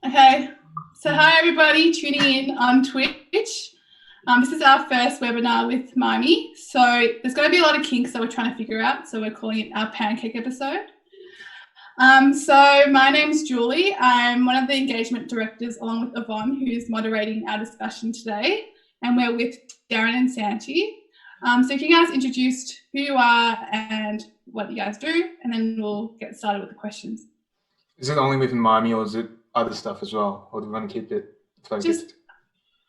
Okay, so hi everybody tuning in on Twitch. This is our first webinar with MYMI. So there's going to be a lot of kinks that we're trying to figure out. So we're calling it our pancake episode. So my name's Julie. I'm one of the engagement directors along with Yvonne, who's moderating our discussion today. And we're with Darren and Santi. So can you guys introduce who you are and what you guys do, and then we'll get started with the questions. Is it only within MYMI or is it other stuff as well? Or do we want to keep it focused?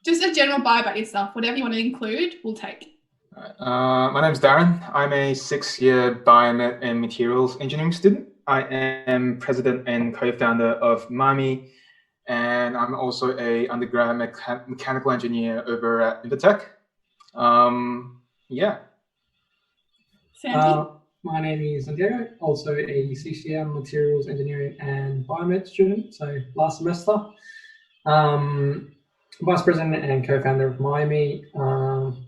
Just a general bio about yourself. Whatever you want to include, we'll take. All right. My name's Darren. I'm a 6-year biomed and materials engineering student. I am president and co-founder of MYMI, and I'm also a undergrad mechanical engineer over at MedTech. Yeah. Santi? My name is Santiago, also a 6-year materials engineering and biomed student, so last semester. Vice president and co-founder of MYMI,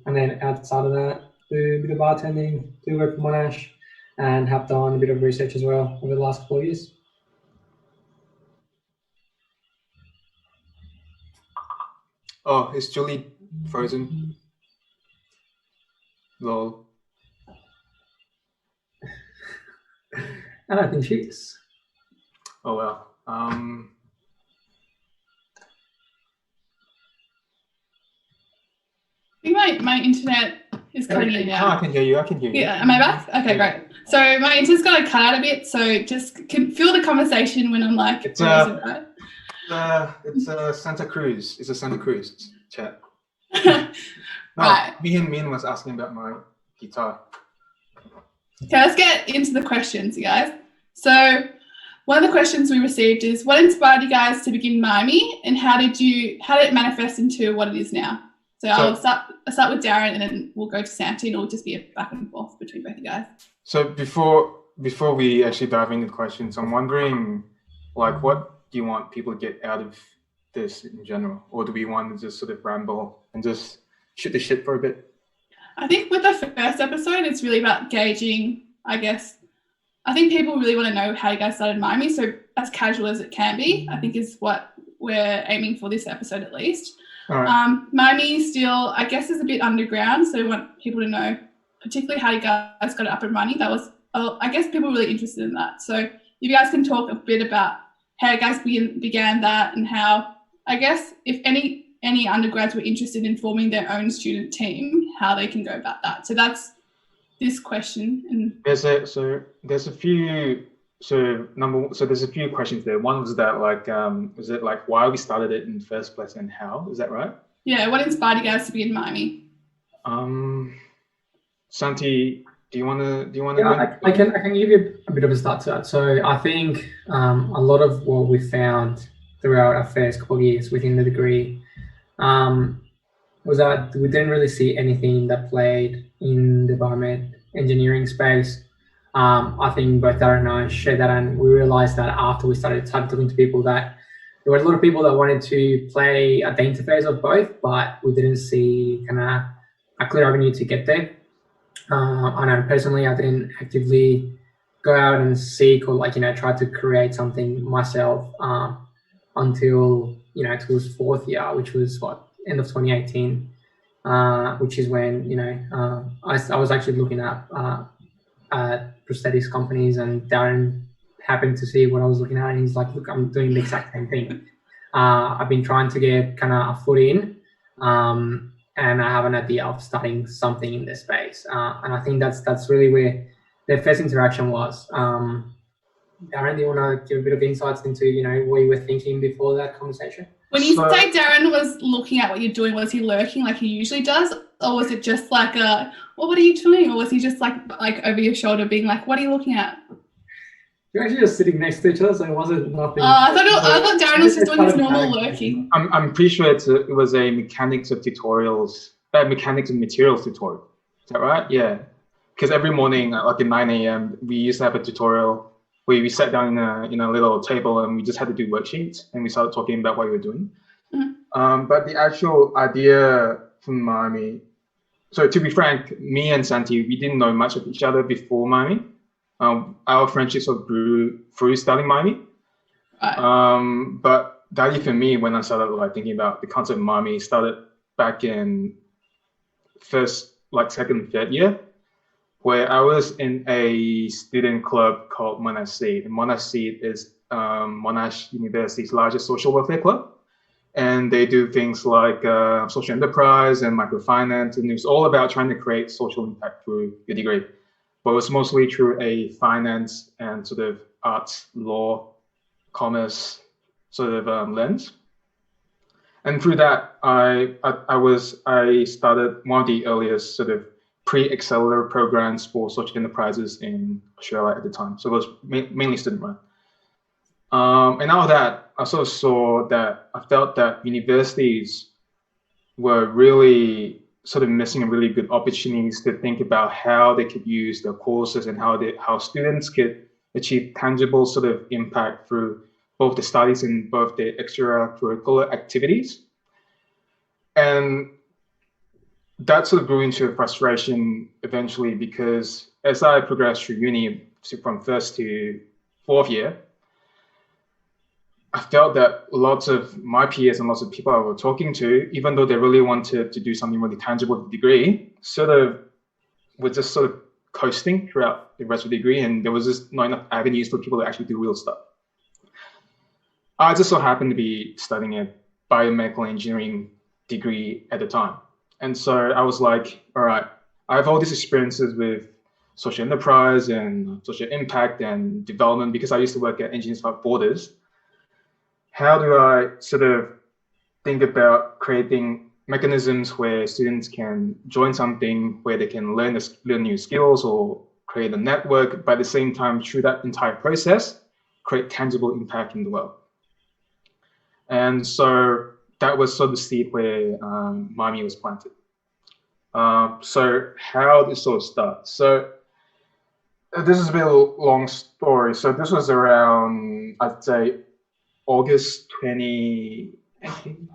and then outside of that, do a bit of bartending, do work for Monash, and have done a bit of research as well over the last 4 years. Oh, is Julie frozen? Lol. I don't think she is. Oh well. I think my internet is cutting in now. Oh, I can hear you. Yeah, am I back? Okay, great. So my internet's got to cut out a bit, so just can feel the conversation when I'm like, it's right? It's a Santa Cruz. It's a Santa Cruz chat. No, Right. Min was asking about my guitar. Okay, let's get into the questions, you guys. So one of the questions we received is, what inspired you guys to begin MYMI, and how did it manifest into what it is now? So I'll start with Darren, and then we'll go to Santi, and it'll just be a back and forth between both you guys. So before we actually dive into the questions, I'm wondering, like, what do you want people to get out of this in general, or do we want to just sort of ramble and just shoot the shit for a bit? I think with the first episode, it's really about gauging, I guess. I think people really want to know how you guys started MYMI, so as casual as it can be, I think is what we're aiming for this episode at least. All right. MYMI still, I guess, is a bit underground, so we want people to know particularly how you guys got it up and running. That was, I guess, people were really interested in that. So if you guys can talk a bit about how you guys began that, and how, I guess, if any undergrads were interested in forming their own student team, how they can go about that. So that's this question. And there's a few questions there. One was that, like, was it like why we started it in the first place and how? Is that right? Yeah. What inspired you guys to be in MYMI? Santi, do you want to? Yeah, I can give you a bit of a start to that. So I think a lot of what we found throughout our first couple of years within the degree was that we didn't really see anything that played in the biomed engineering space. I think both Darren and I shared that, and we realized that after we started talking to people, that there were a lot of people that wanted to play at the interface of both, but we didn't see kind of a clear avenue to get there. I know personally, I didn't actively go out and seek or try to create something myself until it was fourth year, which was end of 2018, which is when I was actually looking at prosthetics companies, and Darren happened to see what I was looking at, and he's like, look, I'm doing the exact same thing. I've been trying to get kind of a foot in, and I have an idea of starting something in this space, and I think that's really where the first interaction was. Darren, do you want to give a bit of insights into what you were thinking before that conversation? When you say Darren was looking at what you're doing, was he lurking like he usually does, or was it just like well, what are you doing, or was he just like over your shoulder being like, what are you looking at? You're actually just sitting next to each other, so it wasn't nothing. I thought Darren was just doing his normal lurking. I'm pretty sure it was a mechanics and materials tutorial. Is that right? Yeah. Because every morning, like at 9 a.m., we used to have a tutorial where we sat down in a little table, and we just had to do worksheets, and we started talking about what we were doing. Mm-hmm. But the actual idea from MYMI, so to be frank, me and Santi, we didn't know much of each other before MYMI. Our friendship sort of grew through starting MYMI. Right. But that for me, when I started like thinking about the concept of MYMI, started back in second, third year, where I was in a student club called Monash Seed. And Monash Seed is Monash University's largest social welfare club. And they do things like social enterprise and microfinance, and it was all about trying to create social impact through your degree. But it was mostly through a finance and sort of arts, law, commerce sort of lens. And through that, I started one of the earliest sort of pre-accelerator programs for social enterprises in Australia at the time. So it was mainly student run. And out of that, I sort of saw that I felt that universities were really sort of missing a really good opportunities to think about how they could use their courses and how students could achieve tangible sort of impact through both the studies and both the extracurricular activities. And that sort of grew into a frustration eventually, because as I progressed through uni from first to fourth year, I felt that lots of my peers and lots of people I was talking to, even though they really wanted to do something really tangible with the degree, sort of were just sort of coasting throughout the rest of the degree, and there was just not enough avenues for people to actually do real stuff. I just so happened to be studying a biomedical engineering degree at the time. And so I was like, all right, I have all these experiences with social enterprise and social impact and development because I used to work at Engineers Without Borders. How do I sort of think about creating mechanisms where students can join something, where they can learn new skills or create a network, but at the same time, through that entire process, create tangible impact in the world. And so that was sort of the seed where MYMI was planted. So how did it sort of start? So this is a bit of a long story. So this was around, I'd say, August 2018.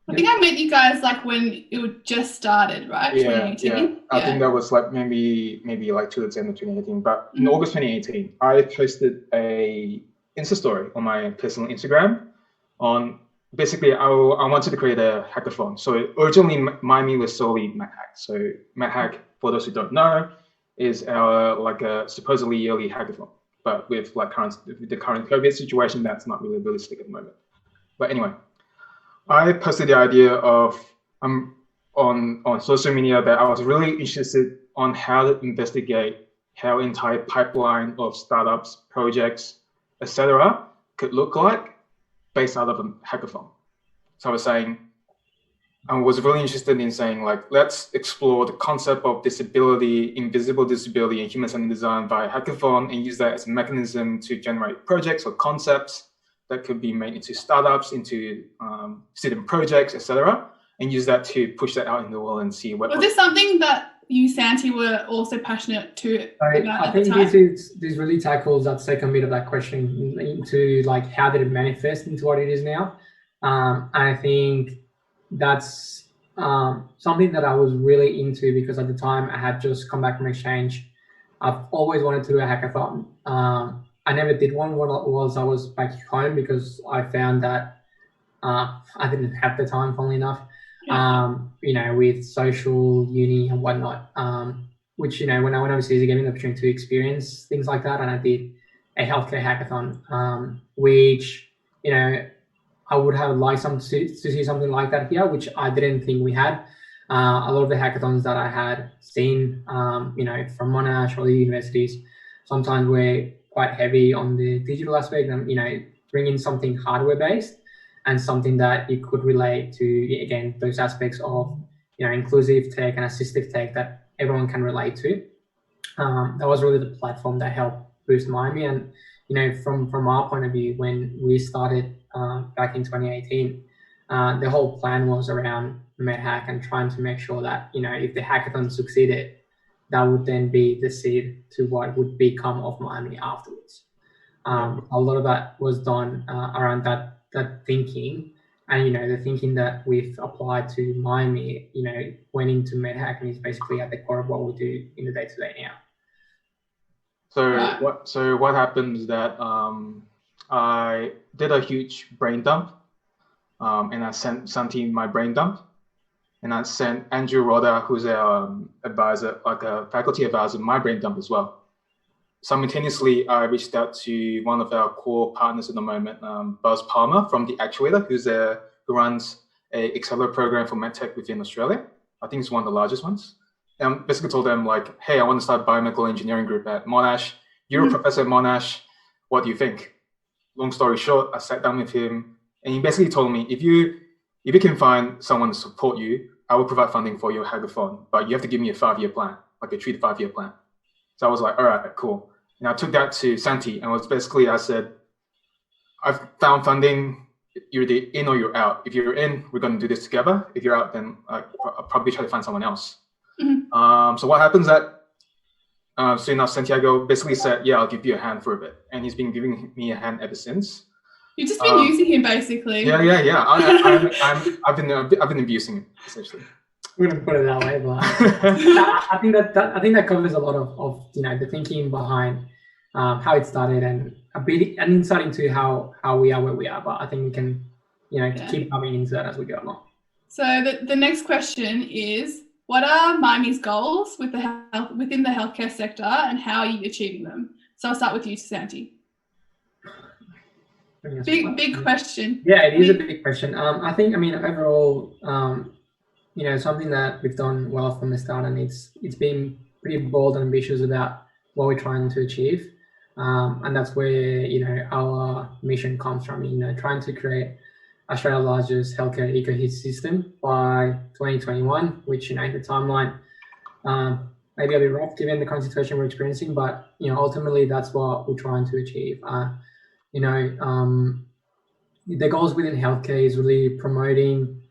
I think I met you guys like when it just started, right? Yeah, 2018. yeah. I think that was like maybe like towards the end of 2018. But in August 2018, I posted a Insta story on my personal Instagram on basically I wanted to create a hackathon. So originally MYMI was solely MedTech. So MedTech, for those who don't know, is our like a supposedly yearly hackathon. But with the current COVID situation, that's not really realistic at the moment. But anyway, I posted the idea of on social media that I was really interested on how to investigate how entire pipeline of startups, projects, etc., could look like based out of a hackathon. So I was saying, I was really interested in saying, like, let's explore the concept of disability, invisible disability, and human-centered design via hackathon and use that as a mechanism to generate projects or concepts that could be made into startups, into student projects, etc., and use that to push that out in the world and see what. Was this something that you, Santi, were also passionate about I think this really tackles that second bit of that question into like how did it manifest into what it is now. I think that's something that I was really into because at the time I had just come back from exchange. I've always wanted to do a hackathon. I never did one when I was back home because I found that I didn't have the time, funnily enough, with social, uni and whatnot, which, when I went overseas, it gave me the opportunity to experience things like that. And I did a healthcare hackathon, which, I would have liked to see something like that here, which I didn't think we had. A lot of the hackathons that I had seen, from Monash or the universities, sometimes were quite heavy on the digital aspect and, bring in something hardware-based and something that you could relate to, again, those aspects of, inclusive tech and assistive tech that everyone can relate to. That was really the platform that helped boost MYMI. And, from our point of view, when we started back in 2018, the whole plan was around MedHack and trying to make sure that, if the hackathon succeeded, that would then be the seed to what would become of MYMI afterwards. A lot of that was done around that thinking, and the thinking that we've applied to MYMI, went into MedHack and is basically at the core of what we do in the day-to-day now. So what happened is that I did a huge brain dump, and I sent Santi my brain dump, and I sent Andrew Roda, who's a advisor, like a faculty advisor, my brain dump as well. Simultaneously, I reached out to one of our core partners at the moment, Buzz Palmer from the Actuator, who runs a accelerator program for MedTech within Australia. I think it's one of the largest ones. And basically told them like, hey, I want to start a biomedical engineering group at Monash. You're a professor at Monash. What do you think? Long story short, I sat down with him, and he basically told me, if you can find someone to support you, I will provide funding for your hackathon, but you have to give me a 5-year plan, like a 3 to 5 year plan. So I was like, all right, cool. And I took that to Santi, and I said, I've found funding. You're either in or you're out. If you're in, we're going to do this together. If you're out, then I'll probably try to find someone else. So what happens that so now Santiago basically said, yeah, I'll give you a hand for a bit. And he's been giving me a hand ever since. You've just been using him, basically. Yeah. I've been abusing him, essentially. We're gonna put it that way, but I think that covers a lot of the thinking behind how it started, and a bit an insight into how we are where we are. But I think we can keep coming into that as we go along. So the next question is, what are MYMI's goals within the healthcare sector, and how are you achieving them? So I'll start with you, Santi. Big question. Yeah, it is a big question. I think, overall, something that we've done well from the start, and it's been pretty bold and ambitious about what we're trying to achieve. And that's where, our mission comes from, trying to create Australia's largest healthcare ecosystem by 2021, which, the timeline maybe a bit rough given the current situation we're experiencing, but, ultimately that's what we're trying to achieve. The goals within healthcare is really promoting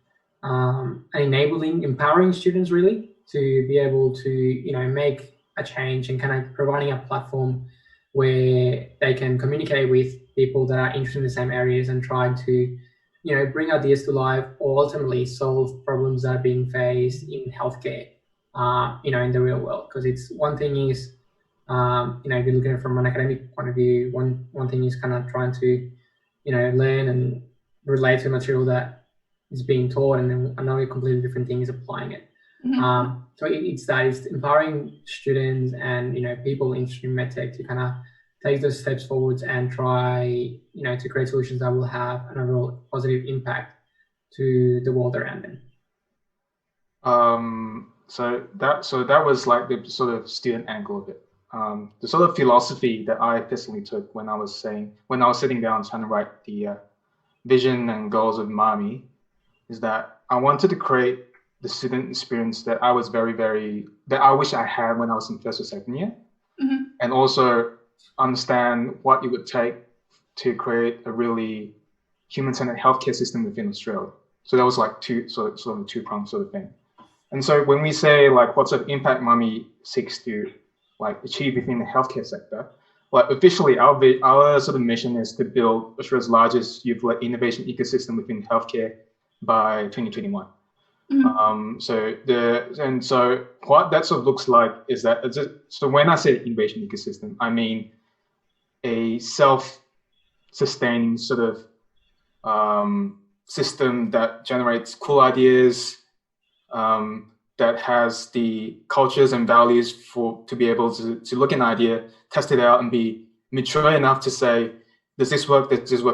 and enabling, empowering students really to be able to, make a change, and kind of providing a platform where they can communicate with people that are interested in the same areas and try to, bring ideas to life, or ultimately solve problems that are being faced in healthcare, in the real world. Because it's one thing is, if you're looking at it from an academic point of view, one thing is kind of trying to, learn and relate to material that is being taught, and then another completely different thing is applying it. So it's empowering students and people interested in MedTech to kind of take those steps forwards and try to create solutions that will have an overall positive impact to the world around them. So that was like the sort of student angle of it. The sort of philosophy that I personally took when I was sitting down trying to write the vision and goals of MYMI is that I wanted to create the student experience that I was that I wish I had when I was in first or second year, and also understand what it would take to create a really human-centered healthcare system within Australia. So that was like sort of a two-pronged sort of thing. And so when we say like what sort of impact MYMI seeks to like achieve within the healthcare sector, like officially our sort of mission is to build Australia's largest youth-led innovation ecosystem within healthcare by 2021. So what that sort of looks like is that so when I say innovation ecosystem, I mean a self-sustaining sort of system that generates cool ideas, that has the cultures and values to be able to look at an idea, test it out, and be mature enough to say, does this work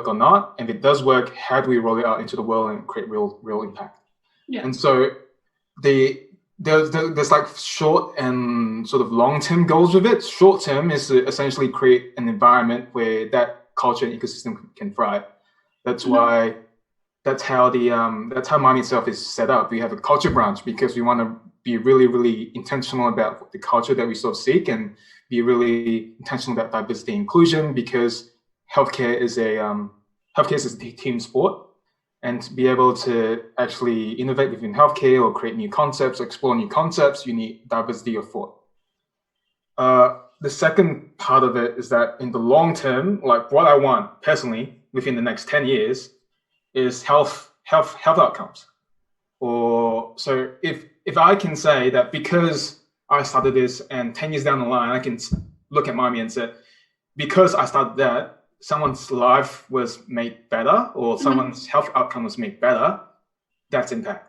or not? And if it does work, how do we roll it out into the world and create real impact? Yeah. And so there's like short and sort of long-term goals with it. Short term is to essentially create an environment where that culture and ecosystem can thrive. That's why that's how MYMI itself is set up. We have a culture branch because we want to be really, really intentional about the culture that we sort of seek, and be really intentional about diversity and inclusion, because healthcare is a team sport. And to be able to actually innovate within healthcare or create new concepts, or explore new concepts, you need diversity of thought. The second part of it is that in the long term, like what I want personally within the next 10 years is health outcomes. Or so if I can say that because I started this and 10 years down the line, I can look at MYMI and say, because I started that, someone's life was made better or someone's health outcome was made better, that's impact.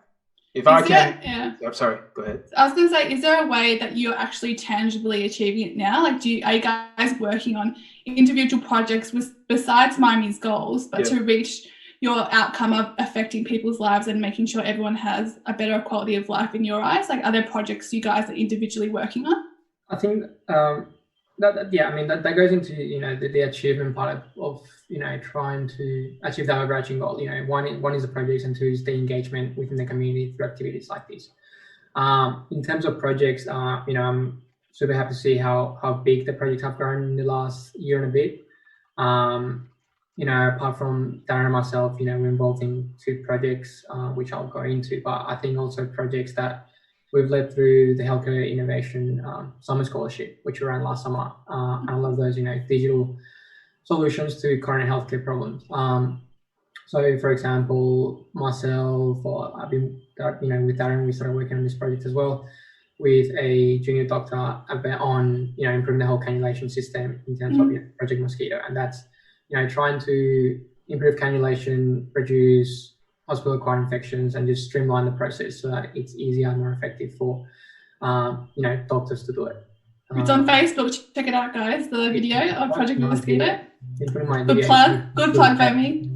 If I can, I'm sorry, go ahead. I was going to say, is there a way that you're actually tangibly achieving it now? Like, are you guys working on individual projects besides MYMI's goals, but to reach your outcome of affecting people's lives and making sure everyone has a better quality of life in your eyes? Like, are there projects you guys are individually working on? I think that goes into the achievement part of trying to achieve that overarching goal. One is the projects, and two is the engagement within the community through activities like this. In terms of projects, I'm super happy to see how big the projects have grown in the last year and a bit. Apart from Darren and myself, we're involved in 2 projects, which I'll go into, but I think also projects that we've led through the Healthcare Innovation Summer Scholarship, which we ran last summer. And I love those, digital solutions to current healthcare problems. So, for example, myself, I've been, with Darren, we started working on this project as well with a junior doctor on, improving the whole cannulation system in terms of Project Mosquito, and that's, trying to improve cannulation, reduce hospital-acquired infections, and just streamline the process so that it's easier and more effective for doctors to do it. It's on Facebook. Check it out, guys. The video of Project Mosquito. Good plug by me.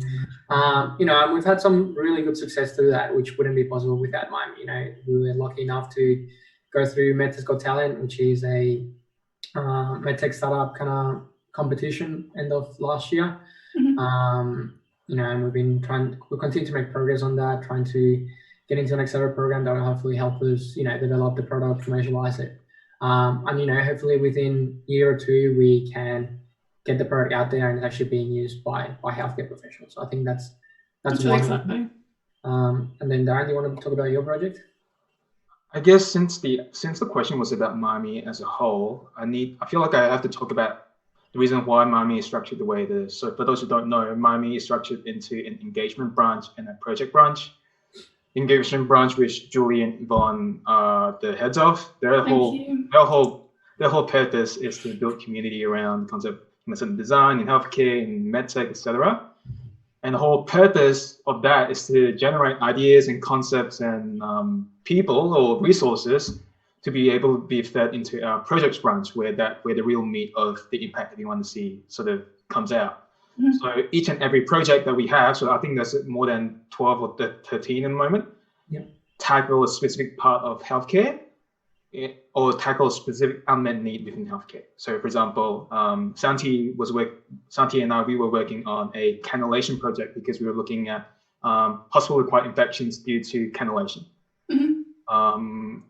We've had some really good success through that, which wouldn't be possible without MYMI. We were lucky enough to go through MedTech's Got Talent, which is a MedTech startup kind of competition end of last year. And we'll continue to make progress on that, trying to get into an accelerator program that will hopefully help us, develop the product, commercialize it. Hopefully within a year or 2, we can get the product out there and it's actually being used by healthcare professionals. So I think that's really exciting. And then Darren, do you want to talk about your project? I guess since the question was about MYMI as a whole, I feel like I have to talk about the reason why MYMI is structured the way it is. So for those who don't know, MYMI is structured into an engagement branch and a project branch. Engagement branch, which Julie and Yvonne are the heads of, their whole purpose is to build community around the concept of design in healthcare and MedTech, etc. And the whole purpose of that is to generate ideas and concepts and people or resources to be able to be fed into our projects branch, where the real meat of the impact that we want to see sort of comes out. So each and every project that we have, so I think there's more than 12 or 13 in the moment, tackle a specific part of healthcare or tackle a specific unmet need within healthcare. So for example, Santi and I, we were working on a cannulation project because we were looking at hospital-acquired infections due to cannulation.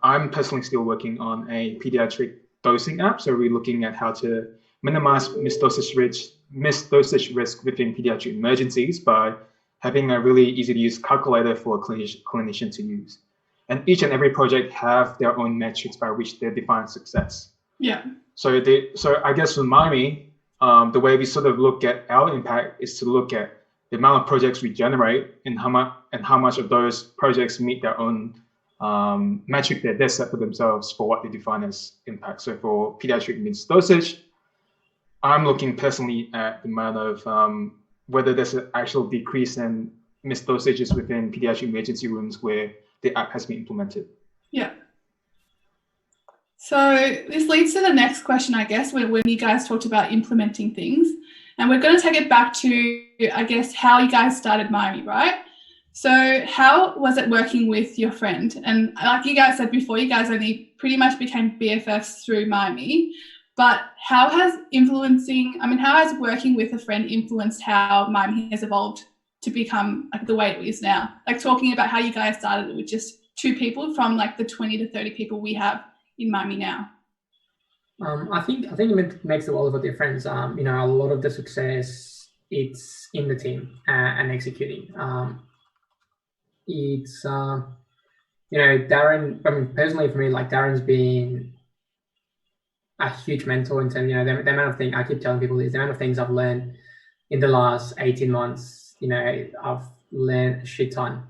I'm personally still working on a pediatric dosing app. So we're looking at how to minimize misdosage risk within pediatric emergencies by having a really easy to use calculator for a clinician to use. And each and every project have their own metrics by which they define success. So I guess for MYMI, the way we sort of look at our impact is to look at the amount of projects we generate and how much of those projects meet their own metric that they set for themselves for what they define as impact. So for pediatric misdosage, I'm looking personally at the amount of whether there's an actual decrease in misdosages within pediatric emergency rooms where the app has been implemented. So this leads to the next question, I guess, when you guys talked about implementing things. And we're going to take it back to, I guess, how you guys started MYMI, right? So how was it working with your friend? And like you guys said before, you guys only pretty much became BFFs through MYMI. But how has working with a friend influenced how MYMI has evolved to become like the way it is now? Like talking about how you guys started it with just 2 people from like the 20 to 30 people we have in MYMI now. I think it makes the world of a difference. A lot of the success, it's in the team and executing. Darren, personally for me, like Darren's been a huge mentor in terms, the amount of things, I keep telling people this, the amount of things I've learned in the last 18 months, I've learned a shit ton.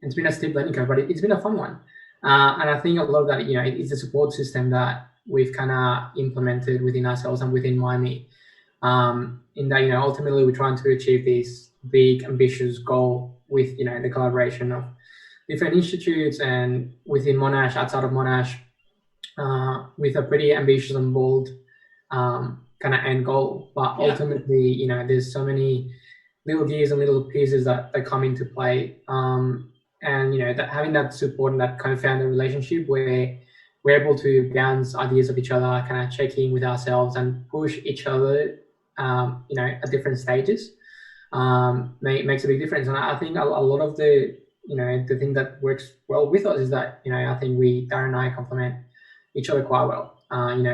It's been a steep learning curve, but it's been a fun one. And I think a lot of that, it's a support system that we've kind of implemented within ourselves and within MYMI. In that, ultimately we're trying to achieve this big ambitious goal with, the collaboration of different institutes and within Monash, outside of Monash, with a pretty ambitious and bold kind of end goal. But ultimately, there's so many little gears and little pieces that come into play. And that having that support and that co-founder relationship where we're able to bounce ideas of each other, kind of check in with ourselves and push each other, at different stages, makes a big difference. And I think a lot of the thing that works well with us is that I think Darren and I complement each other quite well.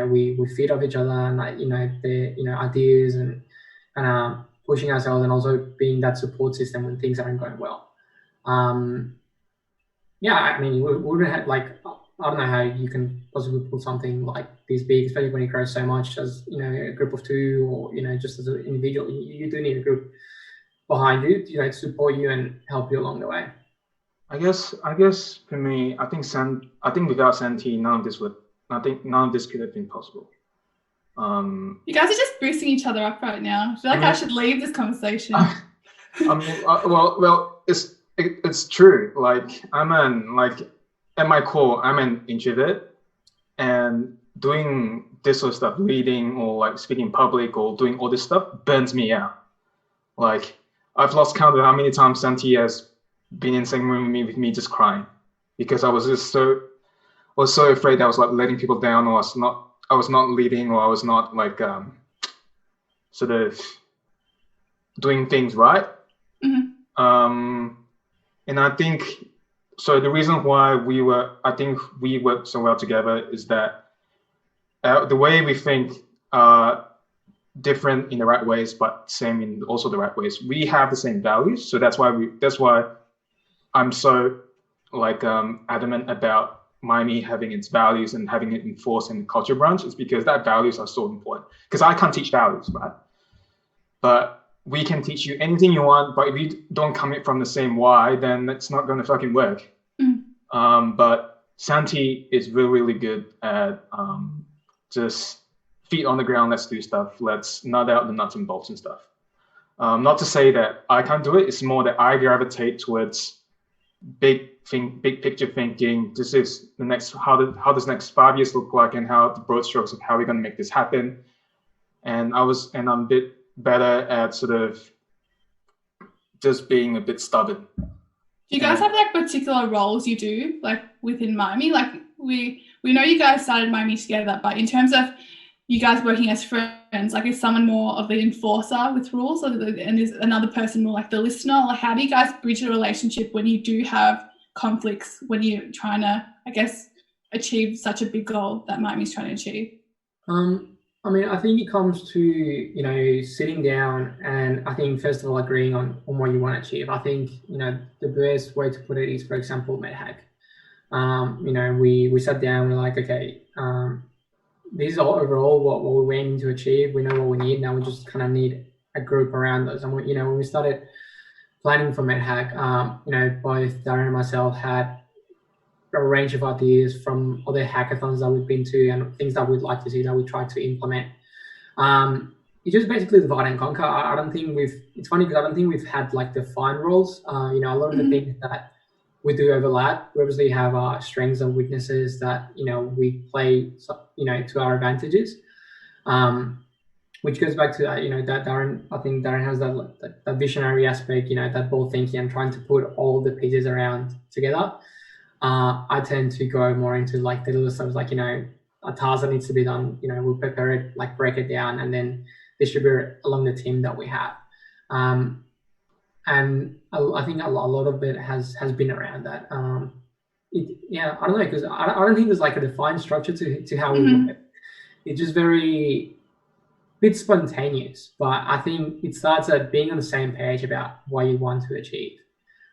We feed off each other, and the ideas and pushing ourselves, and also being that support system when things aren't going well. I mean, we wouldn't have, I don't know how you can possibly put something like this big, especially when it grows so much, as a group of two, or just as an individual. You do need a group behind you, to support you and help you along the way. I guess for me, I think without Santi, none of this could have been possible. You guys are just boosting each other up right now. I feel like I should leave this conversation. Well, it's true. At my core, I'm an introvert, and doing this sort of stuff, reading or speaking in public or doing all this stuff burns me out. I've lost count of how many times Santi has been in the same room with me just crying, because I was so afraid that I was letting people down, or I was not leading, or I was not sort of doing things right. Mm-hmm. And I think so. The reason why we worked so well together is that the way we think are different in the right ways, but same in also the right ways. We have the same values, so that's why I'm so adamant about MYMI having its values and having it enforced in the culture branch, is because that values are so important. Because I can't teach values, right? But we can teach you anything you want, but if you don't come from the same why, then it's not going to fucking work. But Santi is really, really good at just feet on the ground, let's do stuff. Let's nut out the nuts and bolts and stuff. Not to say that I can't do it. It's more that I gravitate towards big picture thinking. This is the next, how does next 5 years look like, and how the broad strokes of how we're going to make this happen. And I'm a bit better at sort of just being a bit stubborn. Do you guys have particular roles you do within MYMI? We know you guys started MYMI together, but in terms of you guys working as friends, is someone more of the enforcer with rules, and is another person more the listener? How do you guys bridge a relationship when you do have conflicts, when you're trying to, achieve such a big goal that MYMI is trying to achieve? I think it comes to, sitting down and I think first of all agreeing on what you want to achieve. I think, the best way to put it is, for example, MedTech. We sat down, we're like, okay, this is all overall what we're aiming to achieve. We know what we need. Now we just kind of need a group around us. And when we started planning for MedHack, both Darren and myself had a range of ideas from other hackathons that we've been to and things that we'd like to see that we tried to implement. It's just basically divide and conquer. It's funny because I don't think we've had defined roles. A lot of the things that we do overlap. We obviously have our strengths and weaknesses that, we play, to our advantages. Which goes back to that, that Darren, I think Darren has that visionary aspect, that bold thinking and trying to put all the pieces around together. I tend to go more into the little stuff, a task that needs to be done, we'll prepare it, break it down and then distribute it along the team that we have. And I think a lot of it has been around that. I don't know, because I don't think there's a defined structure to how we work. It's just very bit spontaneous, but I think it starts at being on the same page about what you want to achieve,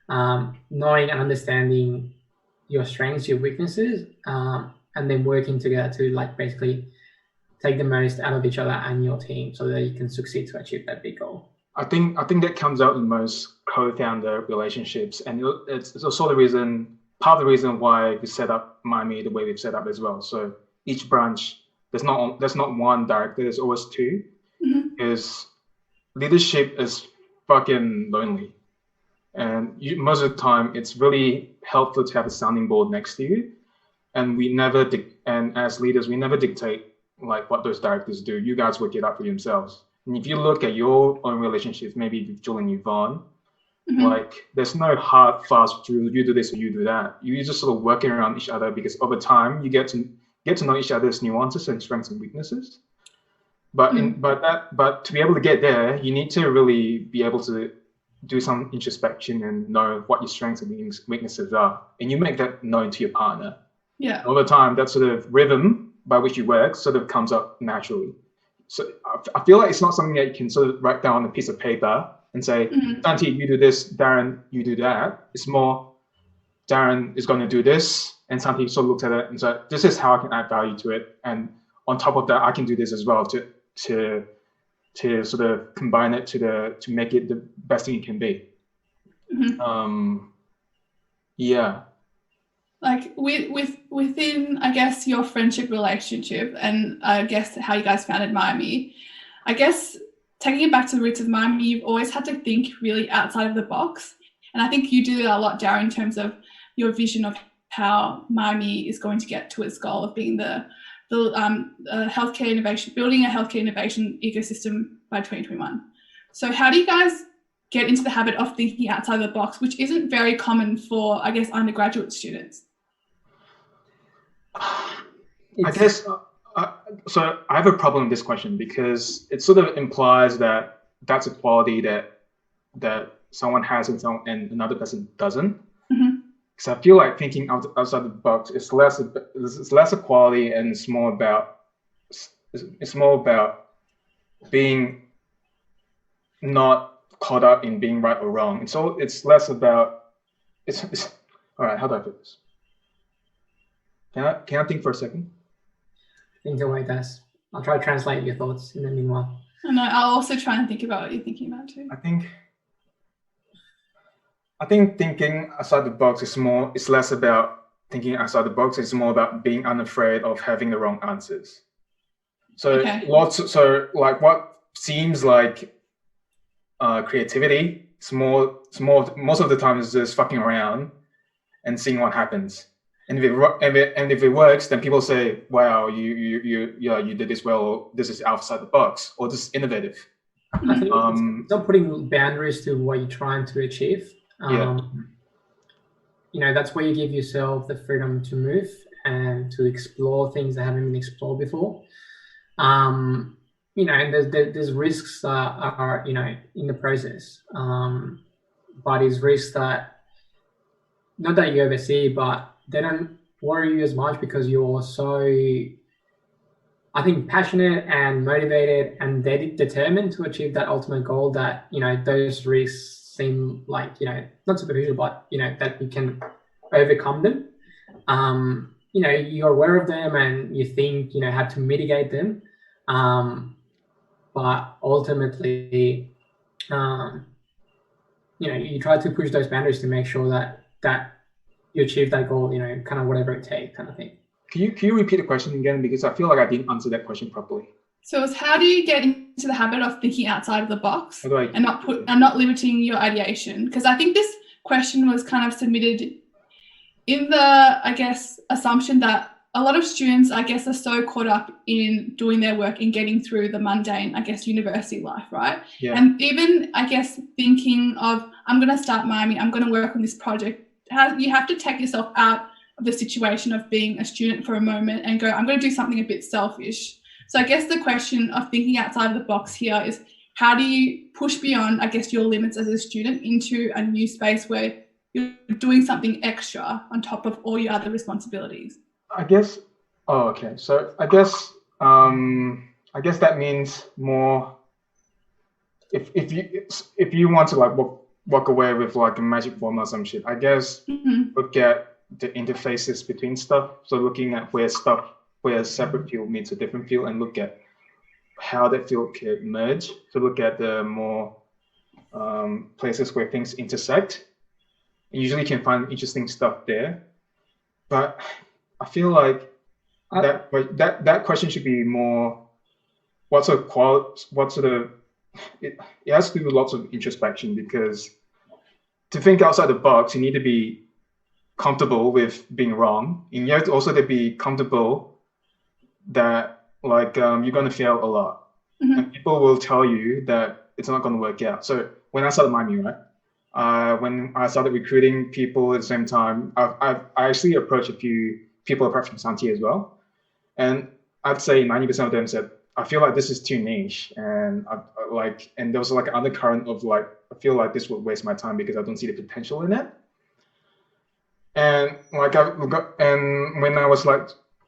knowing and understanding your strengths, your weaknesses, and then working together to basically take the most out of each other and your team so that you can succeed to achieve that big goal. I think that comes out in most co-founder relationships, and it's also part of the reason why we set up MYMI the way we've set up as well. So each branch, there's not one director, there's always two. Because leadership is fucking lonely. And most of the time, it's really helpful to have a sounding board next to you. And and as leaders, we never dictate like what those directors do. You guys work it out for yourselves. And if you look at your own relationships, maybe with Julie and Yvonne, like there's no hard, fast rule. You do this or you do that. You just sort of working around each other because over time you get to know each other's nuances and strengths and weaknesses. But to be able to get there, you need to really be able to do some introspection and know what your strengths and weaknesses are, and you make that known to your partner. Yeah. Over time, that sort of rhythm by which you work sort of comes up naturally. So I feel like it's not something that you can sort of write down on a piece of paper and say, Santi, you do this, Darren, you do that. It's more, Darren is going to do this, and Santi sort of looks at it and says, this is how I can add value to it. And on top of that, I can do this as well to sort of combine it to make it the best thing it can be. Yeah. Like within, I guess, your friendship relationship, and I guess how you guys founded MYMI, I guess taking it back to the roots of MYMI, you've always had to think really outside of the box. And I think you do that a lot, Darren, in terms of your vision of how MYMI is going to get to its goal of being the healthcare innovation, building a healthcare innovation ecosystem by 2021. So how do you guys get into the habit of thinking outside the box, which isn't very common for, I guess, undergraduate students? I guess, so I have a problem with this question because it sort of implies that that's a quality that someone has and another person doesn't. Because I feel like thinking outside the box is less a quality, and it's more about being not caught up in being right or wrong. And so it's less about it's all right. How do I put this? Can I think for a second? Think away, Des. I'll try to translate your thoughts in the meanwhile. And I'll also try and think about what you're thinking about too. I think thinking outside the box is less about thinking outside the box. It's more about being unafraid of having the wrong answers. So like what seems like creativity, it's more most of the time is just fucking around and seeing what happens. And if it works, then people say, "Wow, you did this well. Or, this is outside the box, or this is innovative." I think it's not putting boundaries to what you're trying to achieve. You know, that's where you give yourself the freedom to move and to explore things that haven't been explored before. You know, and there's risks that are, you know, in the process. But it's risks that, not that you oversee, but they don't worry you as much because you're so, I think, passionate and motivated and determined to achieve that ultimate goal that, you know, those risks seem like, you know, not superficial, but, you know, that you can overcome them. You know, you're aware of them and you think, you know, how to mitigate them. But ultimately, you know, you try to push those boundaries to make sure that you achieve that goal, you know, kind of whatever it takes, kind of thing. Can you repeat the question again? Because I feel like I didn't answer that question properly. So it's how do you get into the habit of thinking outside of the box and not limiting your ideation? Because I think this question was kind of submitted in the, I guess, assumption that a lot of students, I guess, are so caught up in doing their work and getting through the mundane, I guess, university life, right? Yeah. And even, I guess, thinking of, I'm going to start MYMI, I'm going to work on this project. You have to take yourself out of the situation of being a student for a moment and go, I'm going to do something a bit selfish. So I guess the question of thinking outside of the box here is, how do you push beyond, I guess, your limits as a student into a new space where you're doing something extra on top of all your other responsibilities? I guess, So I guess that means more, if you want to like walk away with like a magic formula or some shit, I guess look at the interfaces between stuff. So looking at where a separate field meets a different field and look at how that field can merge. So look at the more places where things intersect. You usually can find interesting stuff there. But I feel like that question should be more what sort of it has to do with lots of introspection, because to think outside the box, you need to be comfortable with being wrong, and you have to also to be comfortable that you're going to fail a lot, and people will tell you that it's not going to work out. So when I started MYMI, right, when I started recruiting people at the same time, I actually approached a few people apart from Santi as well, and I'd say 90% of them said, I feel like this is too niche, and and there was like an undercurrent of I feel like this would waste my time because I don't see the potential in it. And when I was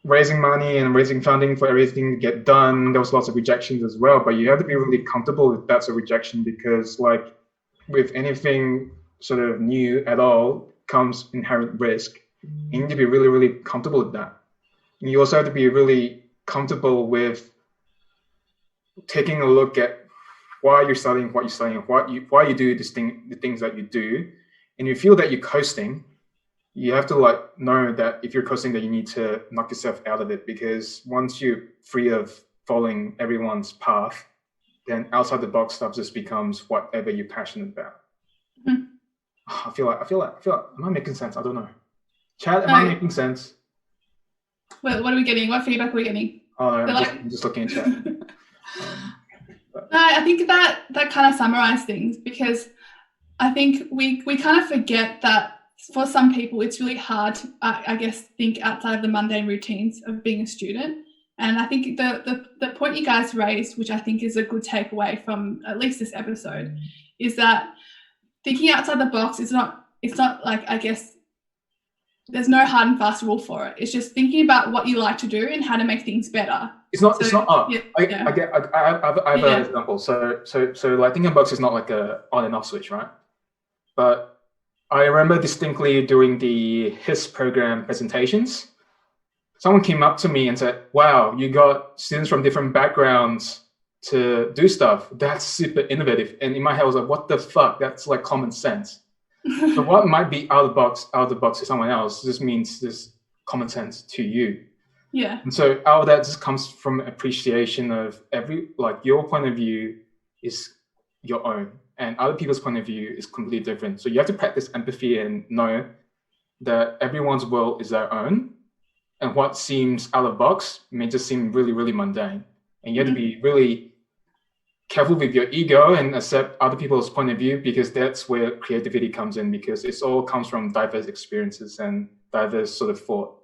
raising money and raising funding for everything to get done, there was lots of rejections as well. But you have to be really comfortable with that's a rejection, because with anything sort of new at all comes inherent risk. You need to be really, really comfortable with that. And you also have to be really comfortable with taking a look at why you're studying what you're studying, why you do the things that you do. And you feel that you're coasting, you have to know that if you're coasting, that you need to knock yourself out of it, because once you're free of following everyone's path, then outside the box stuff just becomes whatever you're passionate about. I feel like am I making sense? I don't know. Chad, am I making sense? Well, what are we getting? What feedback are we getting? Oh, no, I'm just looking at chat. No, I think that kind of summarized things, because I think we kind of forget that for some people it's really hard to, I guess, think outside of the mundane routines of being a student. And I think the point you guys raised, which I think is a good takeaway from at least this episode, is that thinking outside the box it's not I guess there's no hard and fast rule for it. It's just thinking about what you like to do and how to make things better. It's not up. Yeah, I have an example. So thinking box is not like a on and off switch, right? But I remember distinctly during the HIS program presentations, someone came up to me and said, "Wow, you got students from different backgrounds to do stuff. That's super innovative." And in my head, I was like, "What the fuck? That's like common sense." So what might be out of the box to someone else just means this common sense to you. Yeah. And so out of that just comes from appreciation of your point of view is your own, and other people's point of view is completely different. So you have to practice empathy and know that everyone's world is their own, and what seems out of box may just seem really, really mundane. And you have to be really careful with your ego and accept other people's point of view, because that's where creativity comes in, because it all comes from diverse experiences and diverse sort of thought.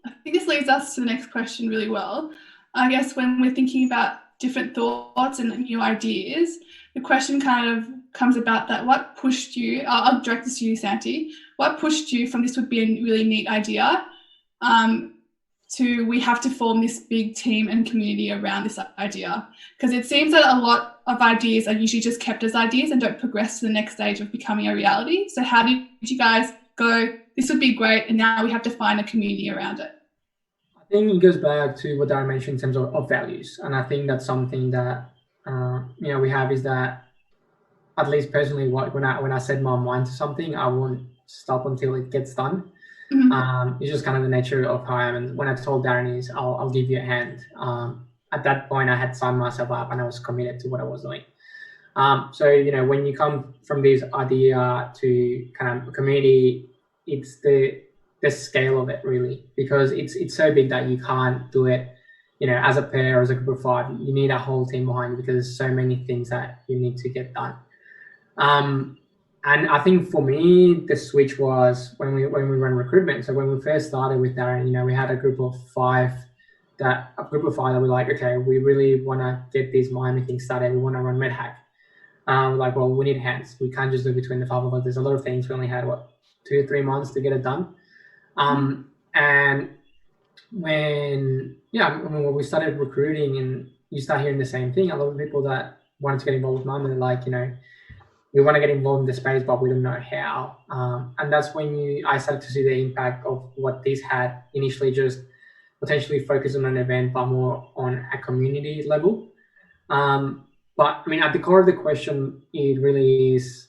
I think this leads us to the next question really well. I guess when we're thinking about different thoughts and new ideas, the question kind of comes about that what pushed you, I'll direct this to you, Santi, what pushed you from this would be a really neat idea to we have to form this big team and community around this idea? Because it seems that a lot of ideas are usually just kept as ideas and don't progress to the next stage of becoming a reality. So how did you guys go, this would be great, and now we have to find a community around it? I think it goes back to what Darren mentioned in terms of values. And I think that's something that, we have, is that, at least personally, when I set my mind to something, I won't stop until it gets done. It's just kind of the nature of how I am. And when I told Darren is I'll give you a hand, at that point I had signed myself up and I was committed to what I was doing. So when you come from this idea to kind of a community, it's the scale of it really, because it's so big that you can't do it as a pair or as a group of 5. You need a whole team behind you, because there's so many things that you need to get done. And I think for me, the switch was when we run recruitment. So when we first started with Darren, we had a group of 5 that we're like, okay, we really want to get this MYMI thing started. We want to run MedTech. We're like, well, we need hands. We can't just do between the 5 of us. There's a lot of things. We only had 2 or 3 months to get it done. And when we started recruiting, and you start hearing the same thing, a lot of people that wanted to get involved with MYMI, they're like, we want to get involved in the space, but we don't know how. And that's when I started to see the impact of what this had initially, just potentially focused on an event, but more on a community level. But I mean, at the core of the question, it really is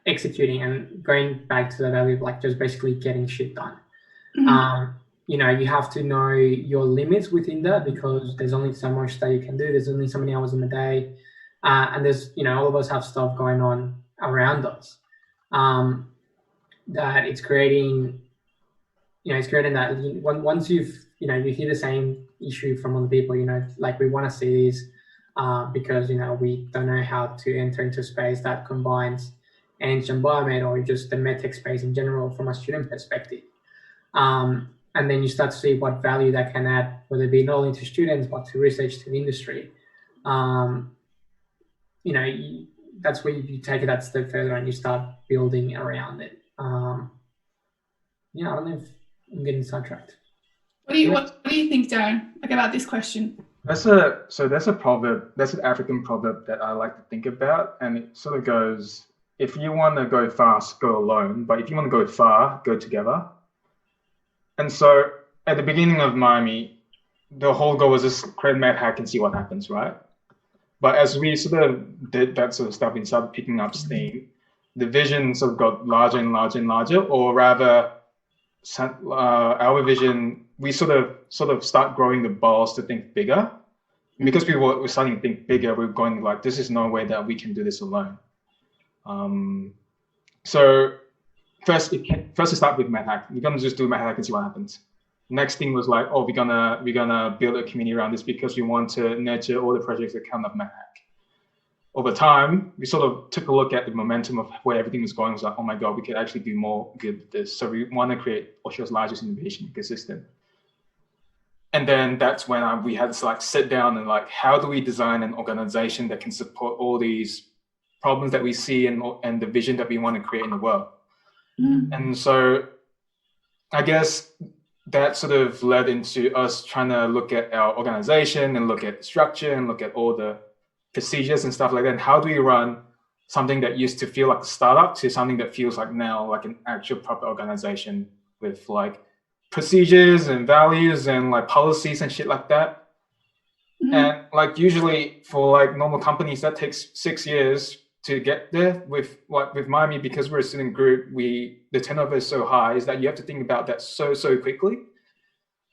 executing and going back to the value of just basically getting shit done. you know, you have to know your limits within that, because there's only so much that you can do. There's only so many hours in the day. And there's, you know, all of us have stuff going on around us, that it's creating, you know, it's creating that once you've, you know, you hear the same issue from other people, you know, like we want to see this because, you know, we don't know how to enter into a space that combines ancient biomed or just the medtech space in general from a student perspective. And then you start to see what value that can add, whether it be not only to students, but to research, to industry. You know, that's where you take it that step further and you start building around it. Yeah, I don't know if I'm getting sidetracked. What do you think, Darren, like about this question? There's a proverb, there's an African proverb that I like to think about, and it sort of goes, if you want to go fast, go alone, but if you want to go far, go together. And so at the beginning of MYMI, the whole goal was just create MedHack and see what happens, right? But as we sort of did that sort of stuff and started picking up steam, the vision sort of got larger and larger and larger, or rather, our vision, we sort of start growing the balls to think bigger. And because we were starting to think bigger, we were going like, this is no way that we can do this alone. So first it start with MedHack. We're gonna just do MedHack and see what happens. Next thing was like, oh, we're gonna build a community around this because we want to nurture all the projects that come up MedHack. Over time, we sort of took a look at the momentum of where everything was going. It was like, oh my God, we could actually do more good with this. So we want to create Australia's largest innovation ecosystem. And then that's when we had to like sit down and like, how do we design an organization that can support all these problems that we see and the vision that we want to create in the world? And so I guess that sort of led into us trying to look at our organization and look at the structure and look at all the procedures and stuff like that. And how do we run something that used to feel like a startup to something that feels like now like an actual proper organization with like procedures and values and like policies and shit like that. And like usually for like normal companies, that takes 6 years to get there. With MYMI, because we're a student group, the turnover is so high is that you have to think about that so quickly.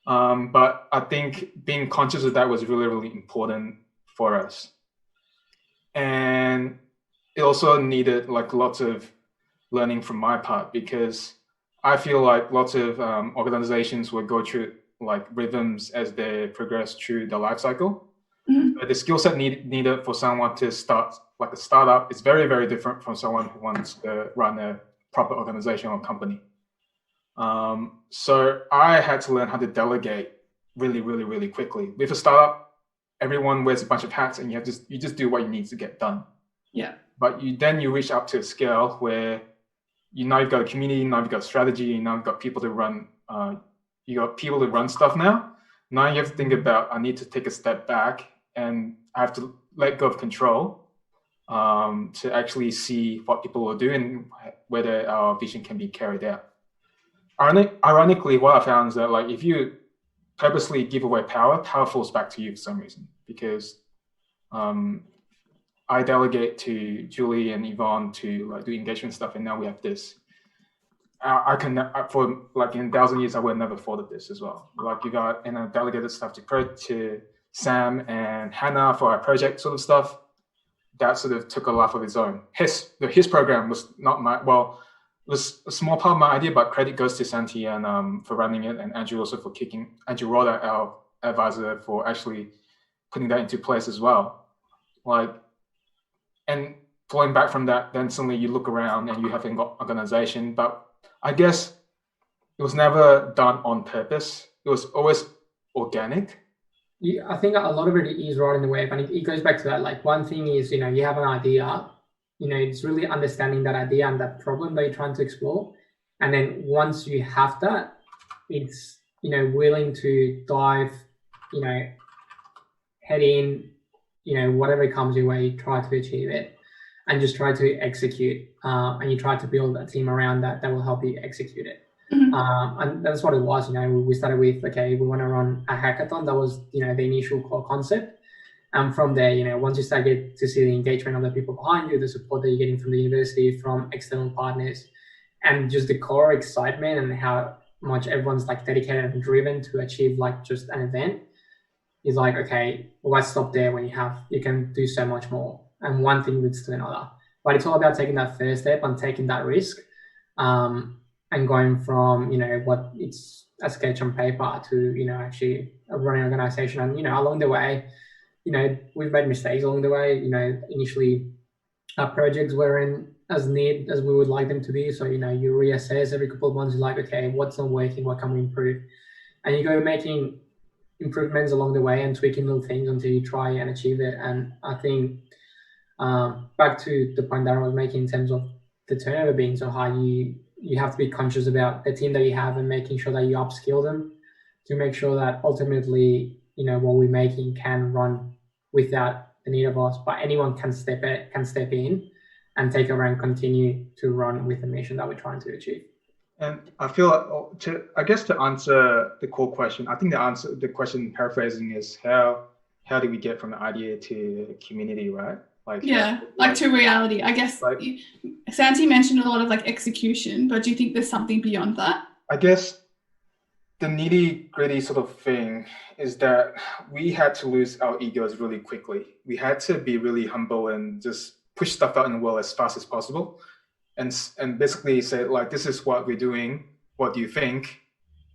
But I think being conscious of that was really, really important for us. And it also needed like lots of learning from my part, because I feel like lots of organizations will go through like rhythms as they progress through the life cycle. But the skill set needed for someone to start like a startup is very, very different from someone who wants to run a proper organization or company. So I had to learn how to delegate really, really, really quickly. With a startup, everyone wears a bunch of hats and you just do what you need to get done. Yeah. But then you reach up to a scale where you've got a community, now you've got strategy, now you've got people to run, stuff now. Now you have to think about, I need to take a step back and I have to let go of control to actually see what people will do and whether our vision can be carried out. Ironically, what I found is that like if you purposely give away power falls back to you for some reason, because I delegate to Julie and Yvonne to like do engagement stuff, and now we have this. For like in 1,000 years, I would have never thought of this as well. Like you got, and I delegated stuff to Sam and Hannah for our project sort of stuff. That sort of took a life of its own. His program was not it was a small part of my idea, but credit goes to Santi and for running it, and Andrew also for Andrew Roda, our advisor, for actually putting that into place as well. Like, and flowing back from that, then suddenly you look around and you have an organization, but I guess it was never done on purpose. It was always organic. I think a lot of it is right in the web, and it goes back to that. Like one thing is, you have an idea, it's really understanding that idea and that problem that you're trying to explore. And then once you have that, it's, willing to dive, head in, whatever comes your way, try to achieve it and just try to execute. And you try to build a team around that will help you execute it. And that's what it was. We started with, okay, we want to run a hackathon. That was, the initial core concept. And from there, once you start get to see the engagement of the people behind you, the support that you're getting from the university, from external partners, and just the core excitement and how much everyone's like dedicated and driven to achieve like just an event, is like, okay, well, let's stop there when you can do so much more. And one thing leads to another. But it's all about taking that first step and taking that risk, and going from, what it's a sketch on paper to, actually running an organization. And, along the way, we've made mistakes along the way. Initially our projects weren't as neat as we would like them to be. So, you reassess every couple of months. You're like, okay, what's not working? What can we improve? And you go making improvements along the way and tweaking little things until you try and achieve it. And I think back to the point that I was making in terms of the turnover being so high, you have to be conscious about the team that you have and making sure that you upskill them to make sure that ultimately, what we're making can run without the need of us, but anyone can step in and take over and continue to run with the mission that we're trying to achieve. And I feel like, to answer the core question, I think the question paraphrasing is how do we get from the idea to community, right? To reality. I guess Santi mentioned a lot of like execution, but do you think there's something beyond that? I guess the nitty gritty sort of thing is that we had to lose our egos really quickly. We had to be really humble and just push stuff out in the world as fast as possible. And basically say, like, this is what we're doing. What do you think?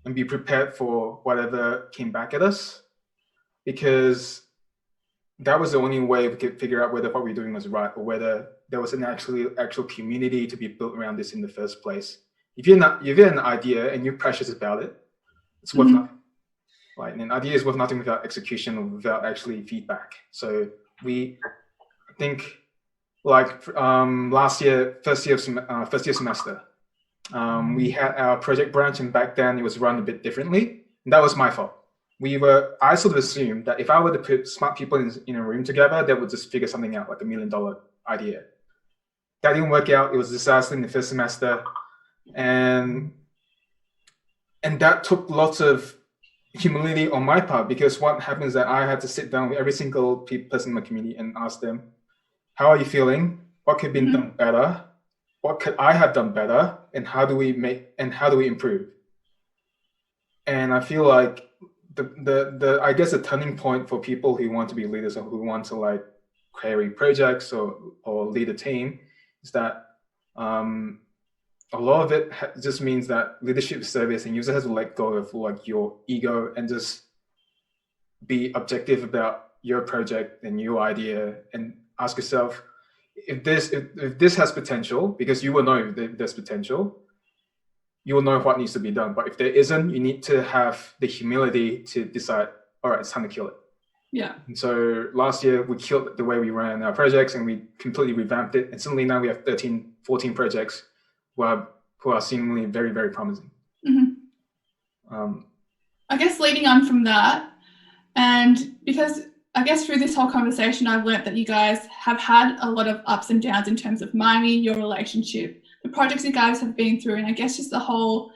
And be prepared for whatever came back at us. Because that was the only way we could figure out whether what we're doing was right or whether there was an actual community to be built around this in the first place. If you're an idea and you're precious about it, it's worth nothing. Like, an idea is worth nothing without execution or without actually feedback. So I think, last year, first year semester, we had our project branch, and back then it was run a bit differently. And that was my fault. I sort of assumed that if I were to put smart people in a room together, they would just figure something out, like $1 million idea. That didn't work out. It was a disaster in the first semester. And that took lots of humility on my part, because what happens is that I had to sit down with every single person in my community and ask them, how are you feeling? What could have been done better? What could I have done better? And how do we improve? And I feel like the turning point for people who want to be leaders or who want to carry projects or lead a team is that a lot of it just means that leadership is service, and you just have to let go of your ego and just be objective about your project and your idea, and ask yourself, if this has potential, because you will know if there's potential, you will know what needs to be done. But if there isn't, you need to have the humility to decide, all right, it's time to kill it. Yeah. And so last year we killed the way we ran our projects, and we completely revamped it. And suddenly now we have 13, 14 projects who are seemingly very, very promising. I guess leading on from that, and because I guess through this whole conversation, I've learned that you guys have had a lot of ups and downs in terms of MYMI, your relationship, the projects you guys have been through, and I guess just the whole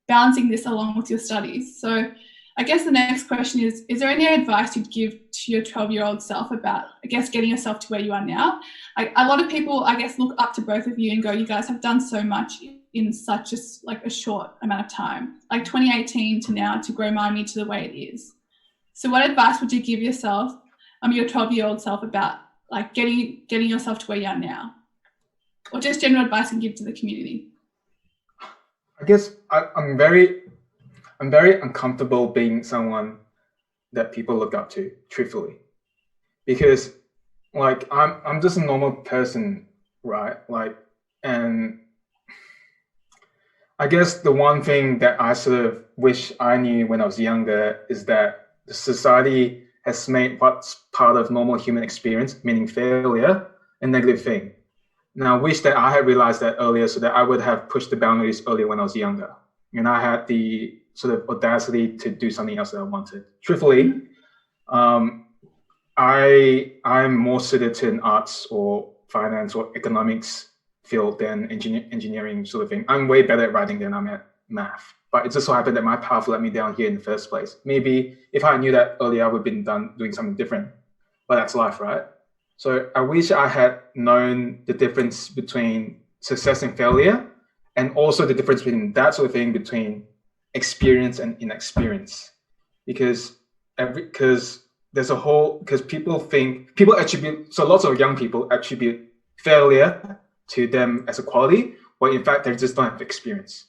balancing this along with your studies. So I guess the next question is there any advice you'd give to your 12-year-old self about, I guess, getting yourself to where you are now? A lot of people, I guess, look up to both of you and go, you guys have done so much in such a short amount of time, 2018 to now, to grow MYMI to the way it is. So what advice would you give yourself, your 12-year-old self, about getting yourself to where you are now? Or just general advice you give to the community? I guess I'm very uncomfortable being someone that people look up to, truthfully, because I'm just a normal person, right? And I guess the one thing that I sort of wish I knew when I was younger is that the society has made what's part of normal human experience, meaning failure, a negative thing. Now, I wish that I had realized that earlier, so that I would have pushed the boundaries earlier when I was younger. And I had the sort of audacity to do something else that I wanted. Truthfully, I'm more suited to an arts or finance or economics field than engineering sort of thing. I'm way better at writing than I'm at math. But it just so happened that my path let me down here in the first place. Maybe if I knew that earlier, I would have been done doing something different. But that's life, right? So I wish I had known the difference between success and failure, and also the difference between that sort of thing between experience and inexperience, because people attribute, so lots of young people attribute failure to them as a quality, when in fact they just don't have experience,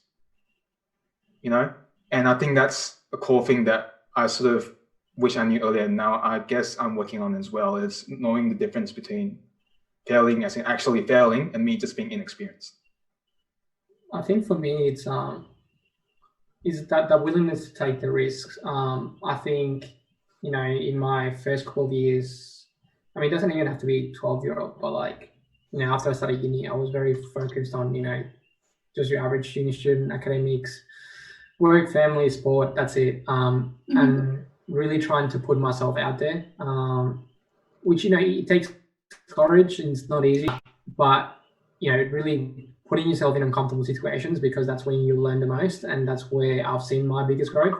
you know? And I think that's a core thing that I sort of wish I knew earlier. Now I guess I'm working on as well, is knowing the difference between failing as in actually failing and me just being inexperienced. I think for me, it's is that willingness to take the risks. I think, you know, in my first couple of years, I mean, it doesn't even have to be 12-year-old, but like, you know, after I started uni, I was very focused on, you know, just your average uni student, academics, work, family, sport, that's it. And really trying to put myself out there, which, you know, it takes courage and it's not easy, but, you know, really putting yourself in uncomfortable situations, because that's when you learn the most, and that's where I've seen my biggest growth.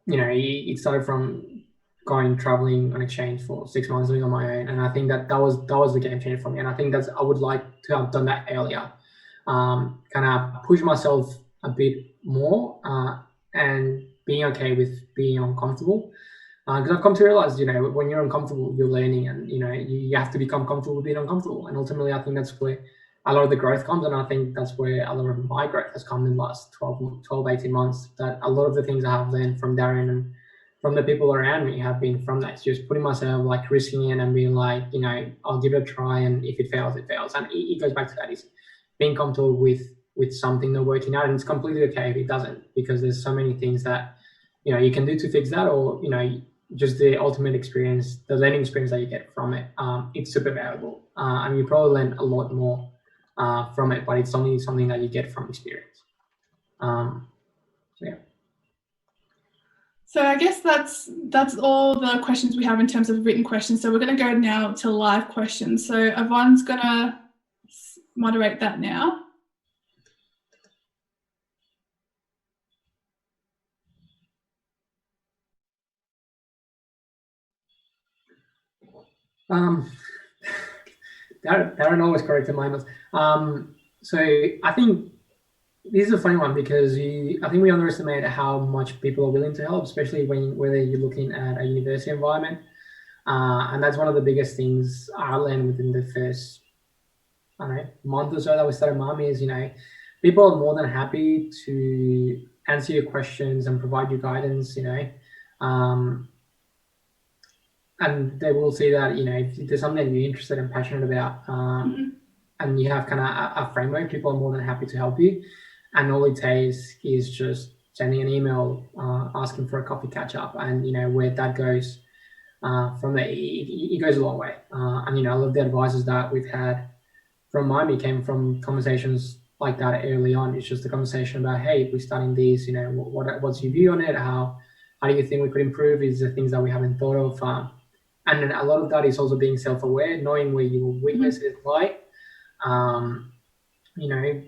You know, it started from going traveling on exchange for 6 months, living on my own, and I think that was the game changer for me. And I think I would like to have done that earlier, kind of push myself a bit more, and being okay with being uncomfortable. Because I've come to realize, you know, when you're uncomfortable, you're learning, and, you know, you have to become comfortable with being uncomfortable. And ultimately, I think that's where a lot of the growth comes. And I think that's where a lot of my growth has come in the last 12, 18 months, that a lot of the things I have learned from Darren and from the people around me have been from that. It's just putting myself, like, risking it and being like, you know, I'll give it a try. And if it fails, it fails. And it goes back to that, is being comfortable with something not working out. And it's completely okay if it doesn't, because there's so many things that, you know, you can do to fix that, or, you know, just the ultimate experience, the learning experience that you get from it. It's super valuable. And you probably learn a lot more from it, but it's only something that you get from experience. So yeah. So I guess that's all the questions we have in terms of written questions. So we're going to go now to live questions. So Yvonne's going to moderate that now. Darren always corrected my notes. So I think this is a funny one, because I think we underestimate how much people are willing to help, especially whether you're looking at a university environment. And that's one of the biggest things I learned within the first, I don't know, month or so that we started MYMI, is, you know, people are more than happy to answer your questions and provide you guidance, you know. And they will see that, you know, if there's something you're interested and passionate about, and you have kind of a framework, people are more than happy to help you. And all it takes is just sending an email, asking for a coffee catch up, and, you know, where that goes from there, it goes a long way. And, you know, a lot of the advices that we've had from MYMI came from conversations like that early on. It's just a conversation about, hey, we're starting these, you know, what's your view on it? How do you think we could improve? Is there things that we haven't thought of? And then a lot of that is also being self-aware, knowing where your weaknesses lie. You know,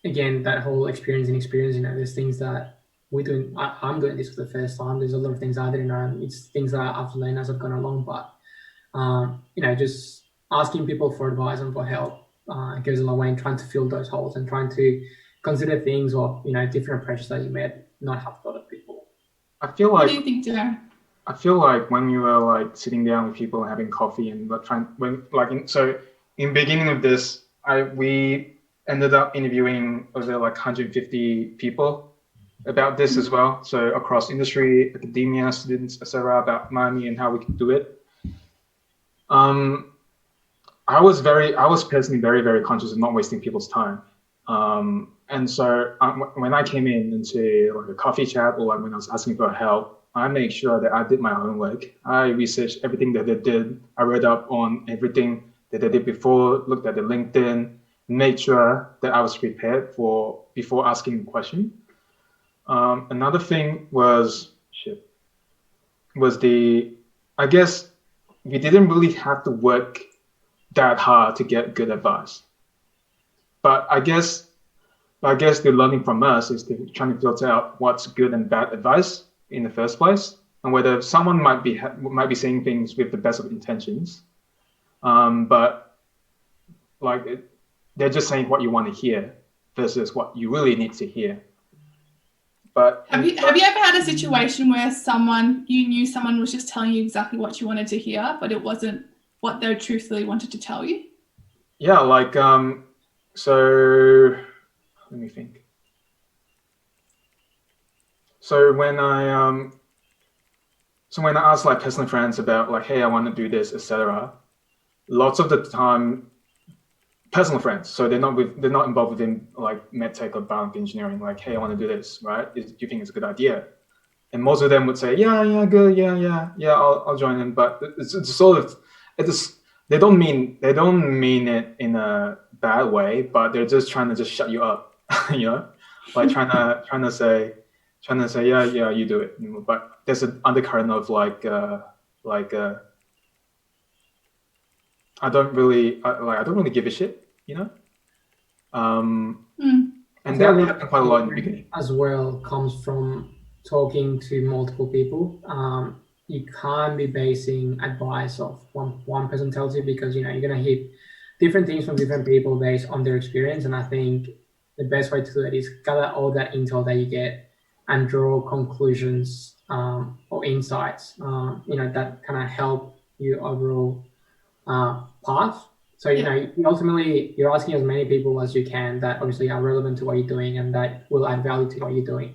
again, that whole experience, you know, there's things that we're doing. I'm doing this for the first time. There's a lot of things I didn't know. It's things that I've learned as I've gone along. But, you know, just asking people for advice and for help goes a long way in trying to fill those holes and trying to consider things, or, you know, different approaches that you may not have thought of before. I feel like, what do you think, Darren? I feel like when you were like sitting down with people and having coffee and in beginning of this, we ended up interviewing over like 150 people about this as well. So across industry, academia, students, etc., about MYMI and how we could do it. I was personally very, very conscious of not wasting people's time. And so when I came in into like a coffee chat, or like when I was asking for help, I made sure that I did my homework. I researched everything that they did. I read up on everything that they did before, looked at the LinkedIn, made sure that I was prepared before asking the question. Another thing I guess we didn't really have to work that hard to get good advice. But I guess the learning from us is trying to filter out what's good and bad advice in the first place, and whether someone might be saying things with the best of intentions, but like they're just saying what you want to hear versus what you really need to hear. But have you ever had a situation where you knew someone was just telling you exactly what you wanted to hear, but it wasn't what they truthfully wanted to tell you? yeah, like so let me think. So when I ask like personal friends about like, hey, I want to do this, etc., lots of the time, personal friends, so they're not involved within like medtech or biomedical engineering. Like, hey, I want to do this, right? Do you think it's a good idea? And most of them would say, yeah, good, yeah, I'll join in. But it's sort of, they don't mean it in a bad way, but they're just trying to just shut you up, you know, like trying to say, yeah, you do it. You know, but there's an undercurrent of I don't really give a shit, you know. And that happened quite a lot in the beginning as well. Comes from talking to multiple people. You can't be basing advice off one person tells you, because you're going to hear different things from different people based on their experience. And I think the best way to do it is gather all that intel that you get and draw conclusions or insights that kind of help you overall path. So ultimately you're asking as many people as you can that obviously are relevant to what you're doing and that will add value to what you're doing,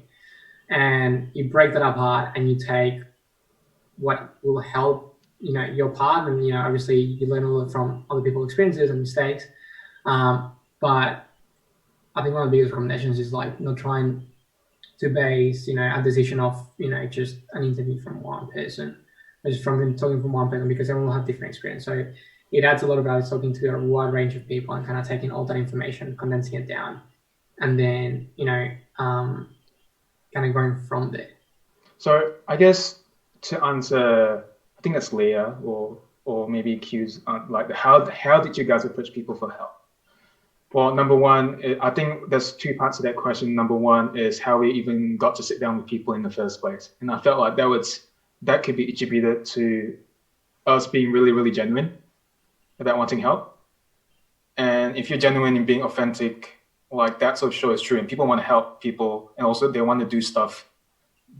and you break that apart and you take what will help your part, and obviously you learn a lot from other people's experiences and mistakes. But I think one of the biggest recommendations is like not trying to base a decision off just an interview from one person, or just from them talking from one person, because everyone will have different experience. So it adds a lot of value talking to a wide range of people and kind of taking all that information, condensing it down, and then kind of going from there. So I guess to answer, I think that's Leah or maybe Q's like how did you guys approach people for help? Well, number one, I think there's two parts to that question. Number one is how we even got to sit down with people in the first place, and I felt like that could be attributed to us being really, really genuine about wanting help. And if you're genuine in being authentic, like that sort of show is true, and people want to help people, and also they want to do stuff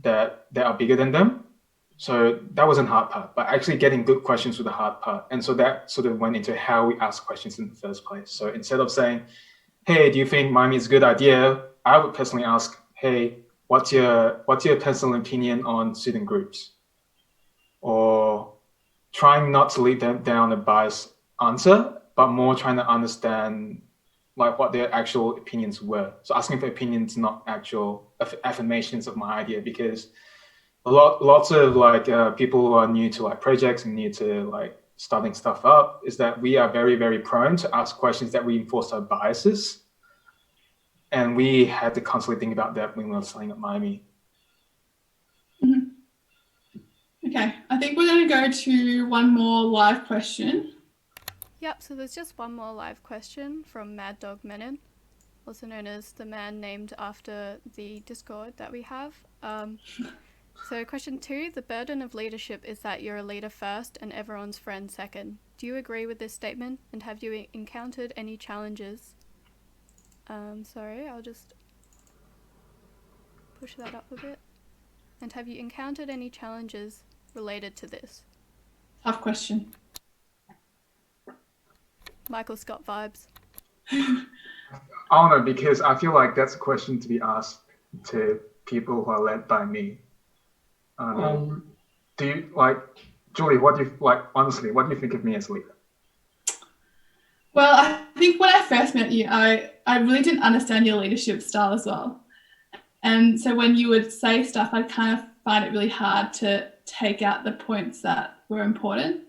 that are bigger than them. So that wasn't hard part, but actually getting good questions was the hard part. And so that sort of went into how we ask questions in the first place. So instead of saying, hey, do you think MYMI is a good idea? I would personally ask, hey, what's your personal opinion on student groups? Or trying not to lead them down a biased answer, but more trying to understand like what their actual opinions were. So asking for opinions, not actual affirmations of my idea, because lots of like people who are new to like projects and new to like starting stuff up is that we are very, very prone to ask questions that reinforce our biases. And we had to constantly think about that when we were setting up MYMI. Mm-hmm. Okay, I think we're going to go to one more live question. Yep, so there's just one more live question from Mad Dog Menon, also known as the man named after the Discord that we have. So question 2, the burden of leadership is that you're a leader first and everyone's friend second. Do you agree with this statement, and have you encountered any challenges? Sorry, I'll just push that up a bit. And have you encountered any challenges related to this? Tough question. Michael Scott vibes. I don't know, because I feel like that's a question to be asked to people who are led by me. Do you like, Julie? What do you like? Honestly, what do you think of me as a leader? Well, I think when I first met you, I really didn't understand your leadership style as well. And so when you would say stuff, I'd kind of find it really hard to take out the points that were important,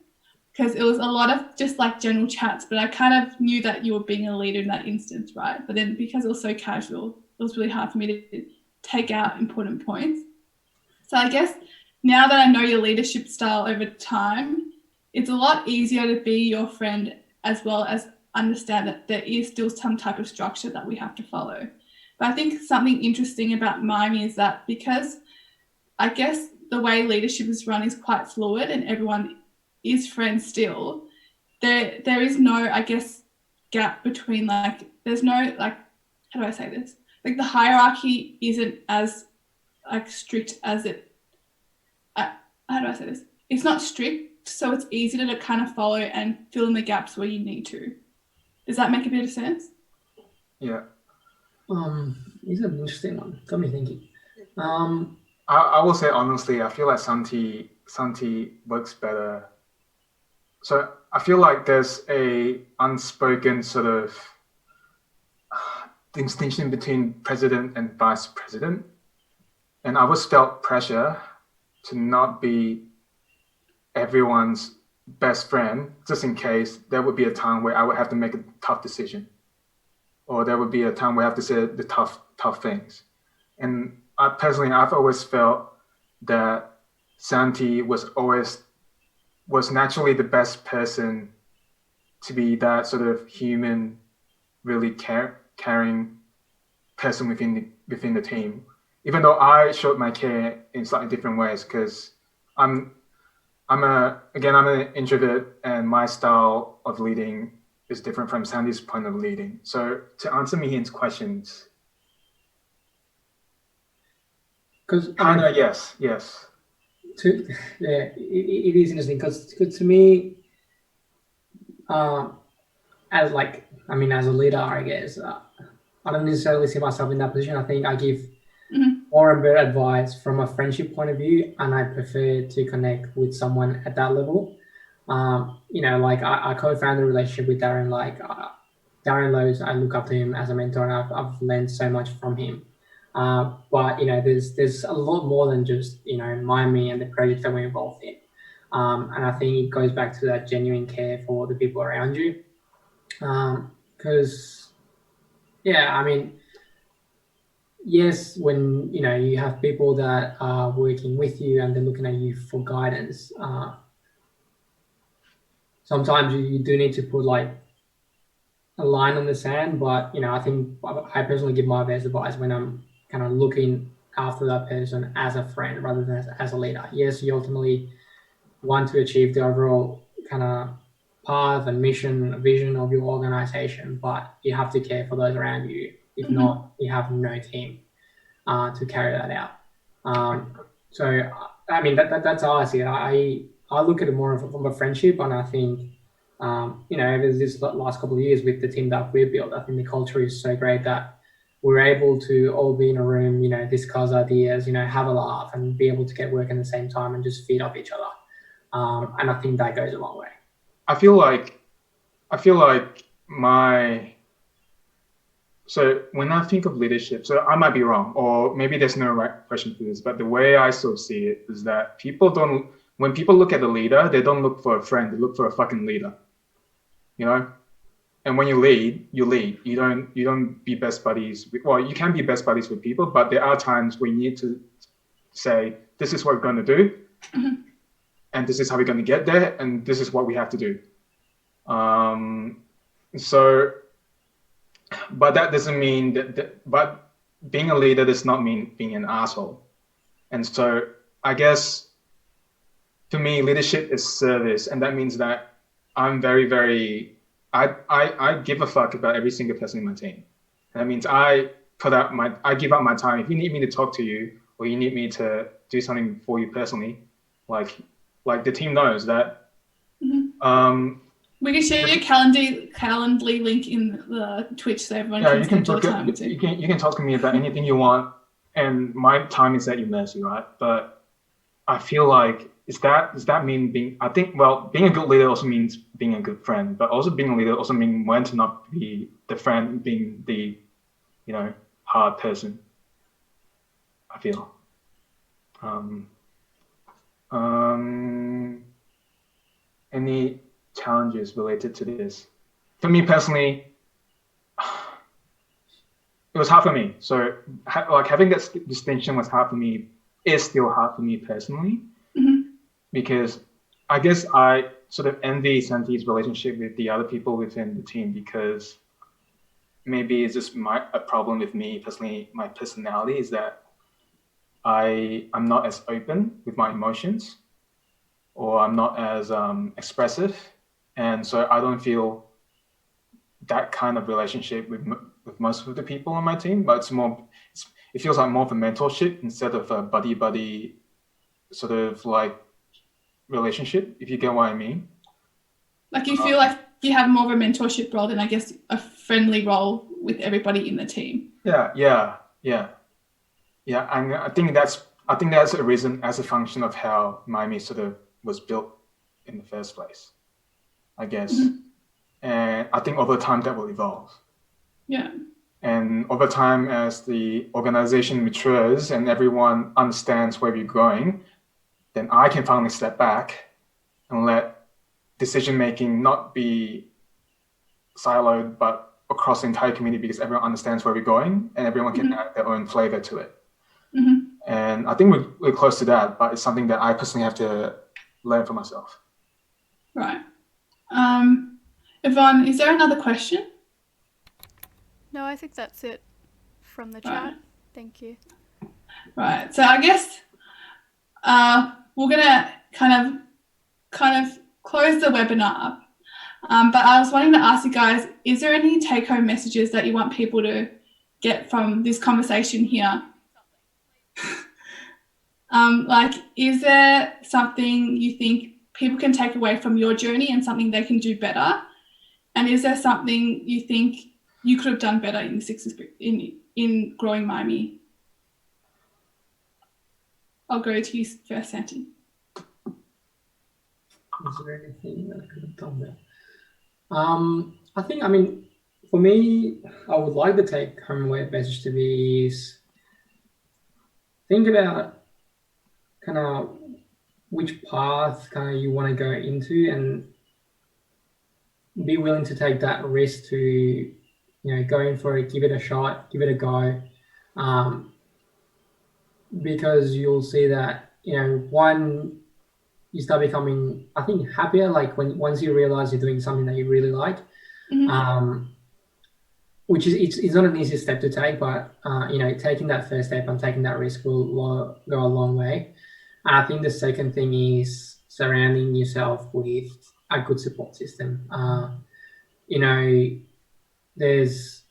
because it was a lot of just like general chats, but I kind of knew that you were being a leader in that instance, right? But then because it was so casual, it was really hard for me to take out important points. So I guess now that I know your leadership style over time, it's a lot easier to be your friend, as well as understand that there is still some type of structure that we have to follow. But I think something interesting about MYMI is that because I guess the way leadership is run is quite fluid and everyone is friends still, there is no, I guess, gap between like, there's no like, how do I say this? Like the hierarchy isn't as like strict as it. How do I say this? It's not strict, so it's easy to kind of follow and fill in the gaps where you need to. Does that make a bit of sense? Yeah. It's an interesting one. Got me thinking. I will say honestly, I feel like Santi works better. So I feel like there's a unspoken sort of distinction between president and vice president. And I always felt pressure to not be everyone's best friend, just in case there would be a time where I would have to make a tough decision, or there would be a time where I have to say the tough things. And I've always felt that Santi was naturally the best person to be that sort of human, really caring person within the team. Even though I showed my care in slightly different ways, because I'm an introvert, and my style of leading is different from Sandy's point of leading. So to answer Mihin's questions, because yes. It is interesting because to me, as a leader, I guess I don't necessarily see myself in that position. I think I give more and better advice from a friendship point of view, and I prefer to connect with someone at that level. I co-founded a relationship with Darren. Darren Lowe's, I look up to him as a mentor, and I've learned so much from him. But there's a lot more than just MYMI and the projects that we're involved in, and I think it goes back to that genuine care for the people around you. Because yes, when you have people that are working with you and they're looking at you for guidance, sometimes you do need to put like a line on the sand. But I think I personally give my best advice when I'm kind of looking after that person as a friend rather than as a leader. Yes, you ultimately want to achieve the overall kind of path and mission, vision of your organization, but you have to care for those around you. If not, you have no team to carry that out. So I mean that's how I see it. I look at it more from a friendship, and I think over this last couple of years with the team that we've built, I think the culture is so great that we're able to all be in a room, discuss ideas, have a laugh, and be able to get work at the same time and just feed off each other. And I think that goes a long way. I feel like so when I think of leadership, so I might be wrong, or maybe there's no right question for this, but the way I sort of see it is that when people look at a leader, they don't look for a friend, they look for a fucking leader, And when you lead, you lead. You don't be best buddies. You can be best buddies with people, but there are times where you need to say, this is what we're going to do, and this is how we're going to get there, and this is what we have to do. But that doesn't mean but being a leader does not mean being an asshole. And so I guess to me, leadership is service. And that means that I'm very, very, I give a fuck about every single person in my team. And that means I give up my time. If you need me to talk to you, or you need me to do something for you personally, like the team knows that, we can share your Calendly link in the Twitch so everyone can schedule time with you. You can talk to me about anything you want, and my time is at your mercy, right? But I feel like does that mean being a good leader also means being a good friend, but also being a leader also means when to not be the friend, being the hard person. I feel. Any challenges related to this? For me personally, it was hard for me. So having that distinction was hard for me, is still hard for me personally, because I guess I sort of envy Santi's relationship with the other people within the team, because maybe it's just a problem with me personally. My personality is that I'm not as open with my emotions, or I'm not as expressive. And so I don't feel that kind of relationship with most of the people on my team, but it feels like more of a mentorship instead of a buddy sort of like relationship, if you get what I mean. Like you feel like you have more of a mentorship role than, I guess, a friendly role with everybody in the team. Yeah. And I think that's a reason, as a function of how MYMI sort of was built in the first place, I guess. Mm-hmm. And I think over time that will evolve. Yeah. And over time, as the organization matures and everyone understands where we're going, then I can finally step back and let decision making not be siloed, but across the entire community, because everyone understands where we're going and everyone can add their own flavor to it. Mm-hmm. And I think we're close to that, but it's something that I personally have to learn for myself. Right. Yvonne, is there another question? No, I think that's it from the chat. Thank you. Right. So I guess we're gonna kind of close the webinar up. But I was wanting to ask you guys, is there any take-home messages that you want people to get from this conversation here? Like, is there something you think people can take away from your journey and something they can do better? And is there something you think you could have done better in in growing MYMI? I'll go to you first, Santi. Is there anything that I could have done better? I think, I mean, for me, I would like the take home away message to be is think about kind of which path kind of you want to go into and be willing to take that risk to, you know, go in for it, give it a shot, give it a go. Because you'll see that, you know, one, you start becoming, I think, happier, like once you realize you're doing something that you really like, which is, it's not an easy step to take, but, you know, taking that first step and taking that risk will go a long way. And I think the second thing is surrounding yourself with a good support system. You know, there's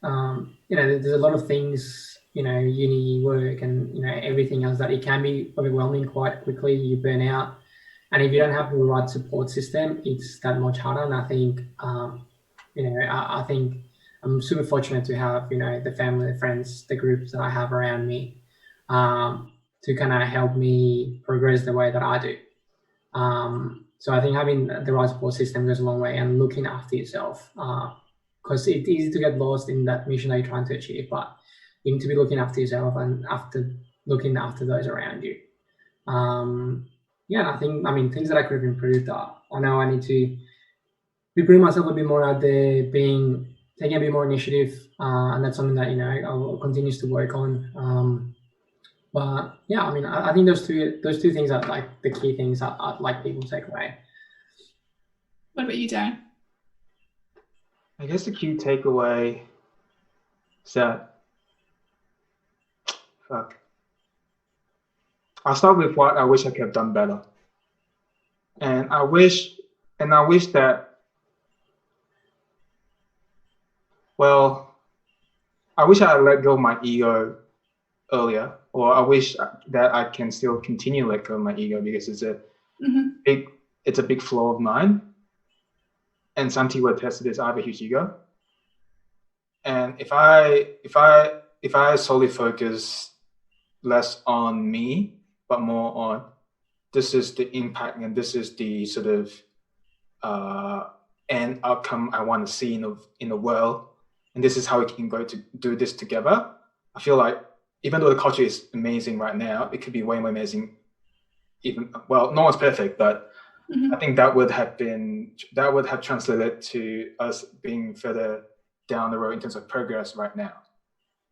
a lot of things, you know, uni work and, you know, everything else that it can be overwhelming quite quickly. You burn out. And if you don't have the right support system, it's that much harder. And I think, you know, I think I'm super fortunate to have, you know, the family, the friends, the groups that I have around me to kind of help me progress the way that I do. So I think having the right support system goes a long way, and looking after yourself, because it's easy to get lost in that mission that you're trying to achieve, but you need to be looking after yourself and looking after those around you. Yeah, I think, I mean, things that I could have improved are, I know I need to be putting myself a bit more out there, taking a bit more initiative, and that's something that, you know, I will continue to work on. But yeah, I mean, I think those two things are like the key things I'd like people to take away. What about you, Darren? I guess the key takeaway is that, I'll start with what I wish I could have done better. And I wish that, well, I wish I had let go of my ego earlier, or I wish that I can still continue to let go of my ego, because it's a big flaw of mine. And Santi will attest to this. I have a huge ego. And if I solely focus less on me, but more on this is the impact and this is the sort of end outcome I want to see in the world, and this is how we can go to do this together, I feel like even though the culture is amazing right now, it could be way more amazing. Well, no one's perfect, but I think that would have translated to us being further down the road in terms of progress right now.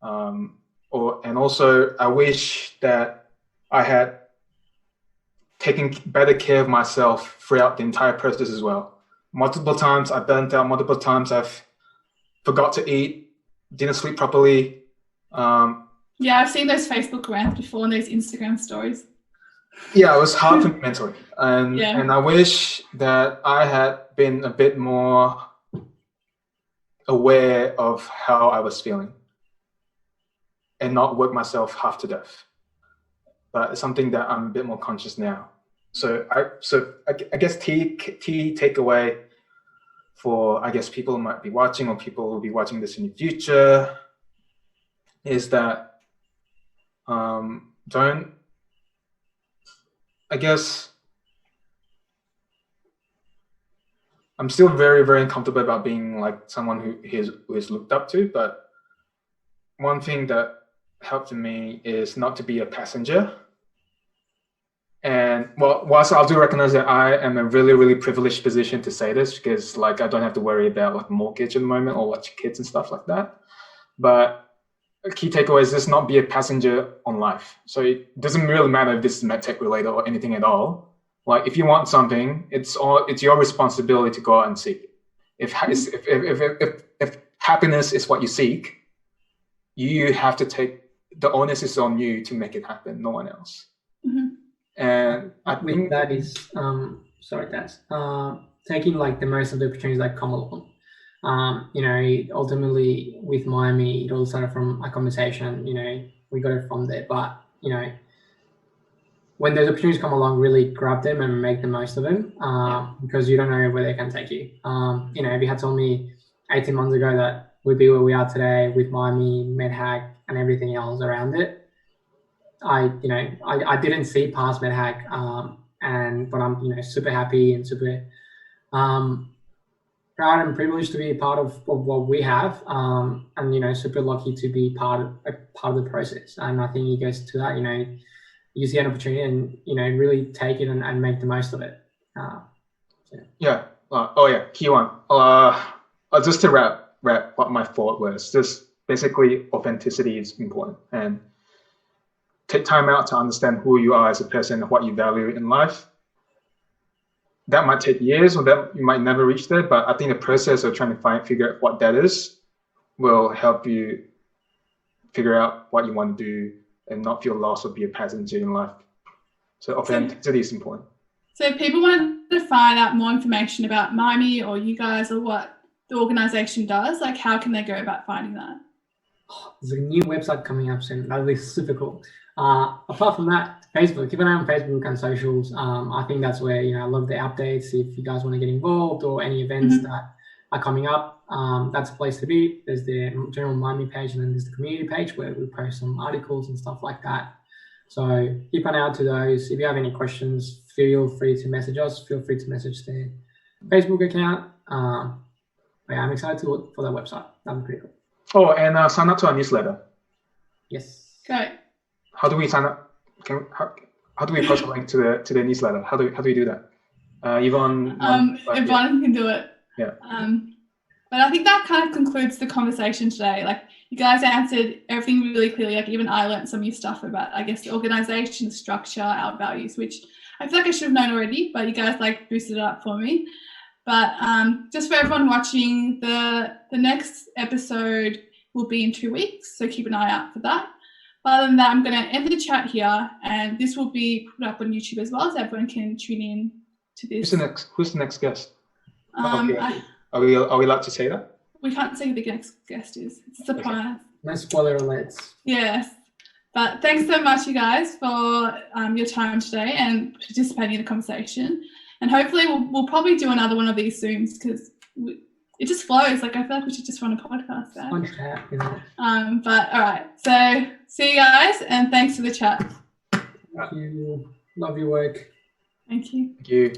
And also, I wish that I had taken better care of myself throughout the entire process as well. Multiple times I've burnt out. Multiple times I've forgot to eat, didn't sleep properly. Yeah, I've seen those Facebook rants before and those Instagram stories. Yeah, it was hard for me mentally. And I wish that I had been a bit more aware of how I was feeling. and not work myself half to death. But it's something that I'm a bit more conscious now. So I guess key takeaway for, I guess, people who might be watching or people who will be watching this in the future is that don't, I guess, I'm still very, very uncomfortable about being like someone who is looked up to, but one thing that helped me is not to be a passenger. And well, whilst I do recognize that I am a really, really privileged position to say this, because like I don't have to worry about like mortgage at the moment or watch kids and stuff like that. But a key takeaway is just not be a passenger on life. So it doesn't really matter if this is MedTech related or anything at all. Like if you want something, it's your responsibility to go out and seek it. If happiness is what you seek, you have to take the onus is on you to make it happen, no one else. Mm-hmm. And I think that is taking like the most of the opportunities that come along. Ultimately with MYMI, it all started from a conversation. We got it from there, but when those opportunities come along, really grab them and make the most of them, because you don't know where they can take you. If you had told me 18 months ago that we'd be where we are today with MYMI, MedHack, and everything else around it, I didn't see past MedHack, but I'm super happy and super proud and privileged to be a part of what we have, and super lucky to be part of the process. And I think it goes to that, you see an opportunity and really take it and make the most of it. Key one. Just to wrap what my thought was, just basically authenticity is important, and take time out to understand who you are as a person and what you value in life. That might take years, or that you might never reach there, but I think the process of trying to figure out what that is will help you figure out what you want to do and not feel lost or be a passenger in life. So authenticity is important. So if people want to find out more information about MYMI or you guys or what the organization does, like how can they go about finding that? There's a new website coming up soon. That'll be super cool. Apart from that, Facebook, keep an eye on Facebook and socials. I think that's where I love the updates. If you guys want to get involved or any events that are coming up, that's a place to be. There's the general MYMI page, and then there's the community page where we post some articles and stuff like that. So keep an eye out to those. If you have any questions, feel free to message us. Feel free to message the Facebook account. I'm excited for that website. That'd be pretty cool. Oh, and sign up to our newsletter. Yes. Great. How do we sign up? How do we post a link to the newsletter? How do we do that? Yvonne. Yvonne can do it. Yeah. But I think that kind of concludes the conversation today. Like you guys answered everything really clearly. Like even I learned some new stuff about, I guess, the organization, the structure, our values, which I feel like I should have known already, but you guys like boosted it up for me. But just for everyone watching, the next episode will be in 2 weeks, so keep an eye out for that. Other than that, I'm going to end the chat here, and this will be put up on YouTube as well, so everyone can tune in to this. Who's the next guest? Okay. Are we allowed to say that? We can't say who the next guest is. It's a surprise. No spoiler alerts. Yes. But thanks so much, you guys, for your time today and participating in the conversation. And hopefully we'll probably do another one of these soon, because it just flows. Like I feel like we should just run a podcast. Fun chat, But all right. So see you guys, and thanks for the chat. Thank you. Love your work. Thank you. Thank you.